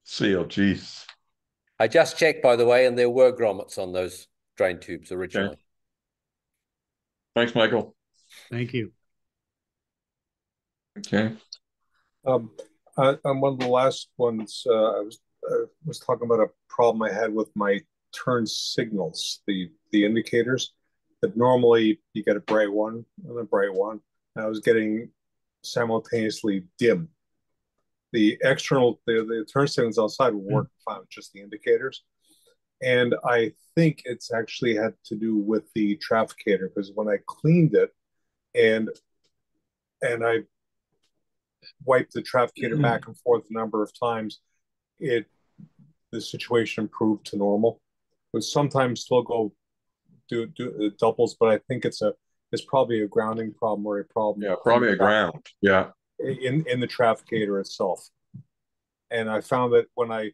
seal, geez. I just checked, by the way, and there were grommets on those drain tubes originally. Okay. Thanks, Michael. Thank you. Okay. On one of the last ones, I was talking about a problem I had with my turn signals, the indicators. That normally you get a bright one and a bright one. I was getting simultaneously dim. the external the turn signals outside will work fine with just the indicators. And I think it's actually had to do with the trafficator, because when I cleaned it and I wiped the trafficator back and forth a number of times, the situation improved to normal. But sometimes still go do doubles, but I think it's probably a grounding problem or a problem. Yeah, probably a ground. Yeah. In the trafficator itself. And I found that and I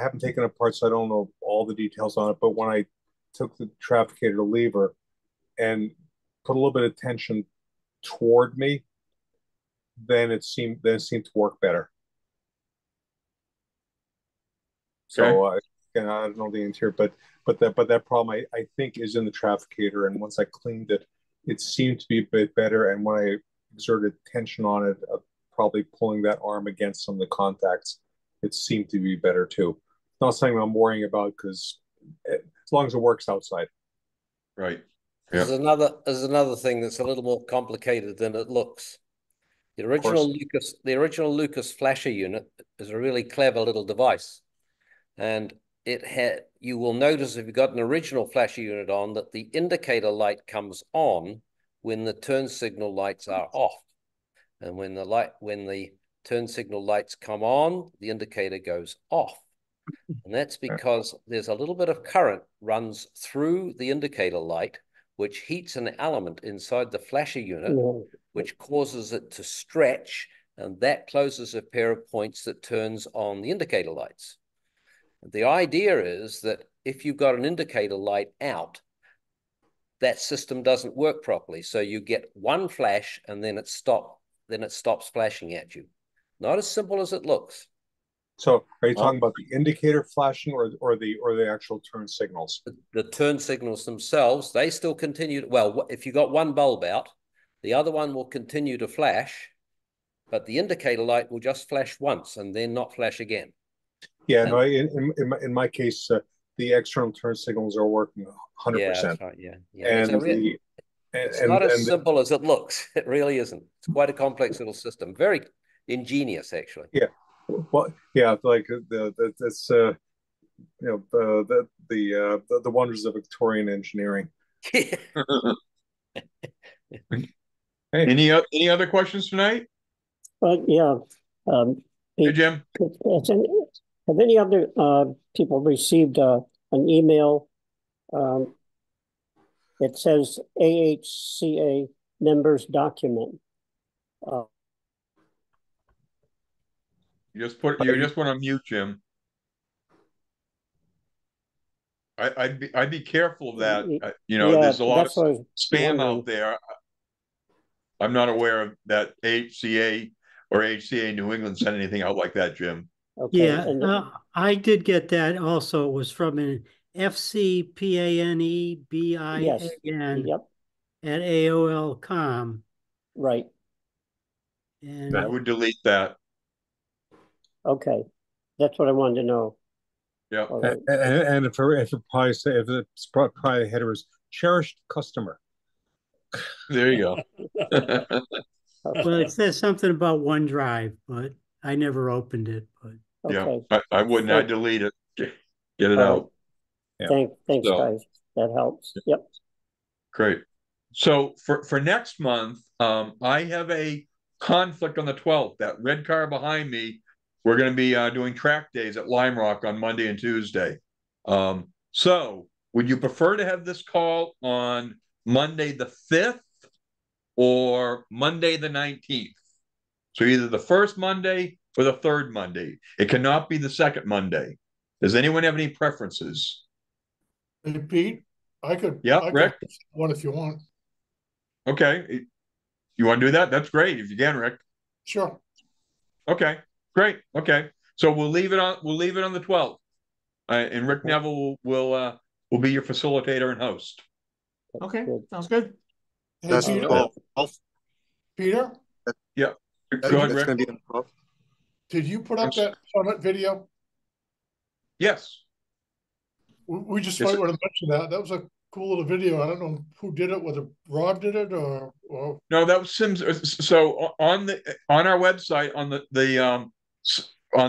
haven't taken it apart, so I don't know all the details on it, but when I took the trafficator lever and put a little bit of tension toward me, then it seemed to work better. So I don't know the interior, but that problem I think is in the trafficator, and once I cleaned it, it seemed to be a bit better. And when I exerted tension on it, probably pulling that arm against some of the contacts, it seemed to be better too. Not something I'm worrying about, because as long as it works outside. Right. There's another thing that's a little more complicated than it looks. The original Lucas flasher unit is a really clever little device, and you will notice if you've got an original flasher unit on that the indicator light comes on when the turn signal lights are off, and when the turn signal lights come on, the indicator goes off. And that's because there's a little bit of current runs through the indicator light, which heats an element inside the flasher unit, which causes it to stretch, and that closes a pair of points that turns on the indicator lights. The idea is that if you've got an indicator light out, that system doesn't work properly. So you get one flash and then it stops flashing at you. Not as simple as it looks. So are you talking about the indicator flashing or the actual turn signals? The turn signals themselves, they still continue. Well, if you got one bulb out, the other one will continue to flash, but the indicator light will just flash once and then not flash again. Yeah, no, in my case, the external turn signals are working 100%. Yeah, that's right. Yeah. And it's not as simple as it looks. It really isn't. It's quite a complex little system. Very ingenious, actually. Yeah. Well, yeah, like that's the wonders of Victorian engineering. Hey. Any other questions tonight? Yeah. Hey, Jim. Have any other people received an email? It says AHCA members document. You just went on mute, Jim. I'd be careful of that. There's a lot of spam out there. I'm not aware of that HCA or HCA New England sent anything out like that, Jim. Okay. Yeah, I did get that also. It was from an FCPANEBIAN at AOL.com. Right. And I would delete that. Okay. That's what I wanted to know. Yeah. Right. And if it's probably the header is cherished customer. There you go. Well, it says something about OneDrive, but I never opened it. But yeah, I wouldn't. I'd delete it. Get it out. Yeah. Thanks, guys. That helps. Yep. Great. So for next month, I have a conflict on the 12th. That red car behind me, we're going to be doing track days at Lime Rock on Monday and Tuesday. So would you prefer to have this call on Monday the 5th or Monday the 19th? So either the first Monday or the third Monday. It cannot be the second Monday. Does anyone have any preferences? Hey, Pete, I could. Yeah, Rick. One if you want. Okay, you want to do that? That's great if you can, Rick. Sure. Okay, great. Okay, so we'll leave it on. We'll leave it on the 12th, and Rick Neville will be your facilitator and host. Okay, sounds good. Hey, That's Peter. Peter. Yeah. Go ahead, Rick. Going to be on 12th. Did you put up that summit video? Yes. We just might want to mention that. That was a cool of a video. I don't know who did it, whether Rob did it or No, that was Sims. So on our website, on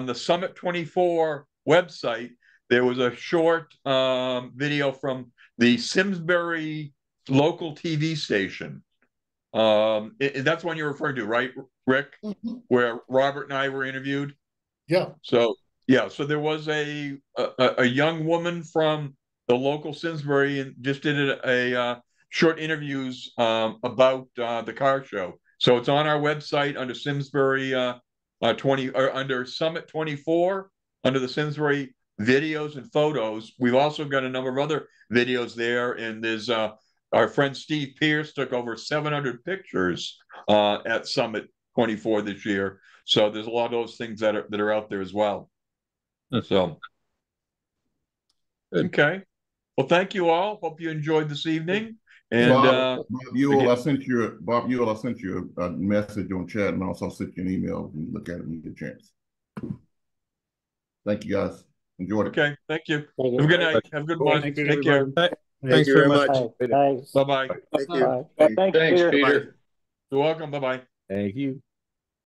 the Summit 24 website, there was a short video from the Simsbury local TV station. That's one you're referring to, right, Rick? Where Robert and I were interviewed. Yeah. So yeah, so there was a young woman from the local Simsbury and just did a short interviews about the car show. So it's on our website under Simsbury 20 or under Summit 24 under the Simsbury videos and photos. We've also got a number of other videos there, and there's our friend Steve Pierce took over 700 pictures at Summit 24 this year. So there's a lot of those things that are out there as well. So okay. Well, thank you all. Hope you enjoyed this evening. And Bob Ewell, I sent you a message on chat, and also sent you an email. You can look at it when you get a chance. Thank you, guys. Enjoy it. Okay, thank you. Have a good night. Have a good one. Take care. Thanks very much. Bye bye. Thank you. Thanks, Peter. You're welcome. Bye bye. Thank you.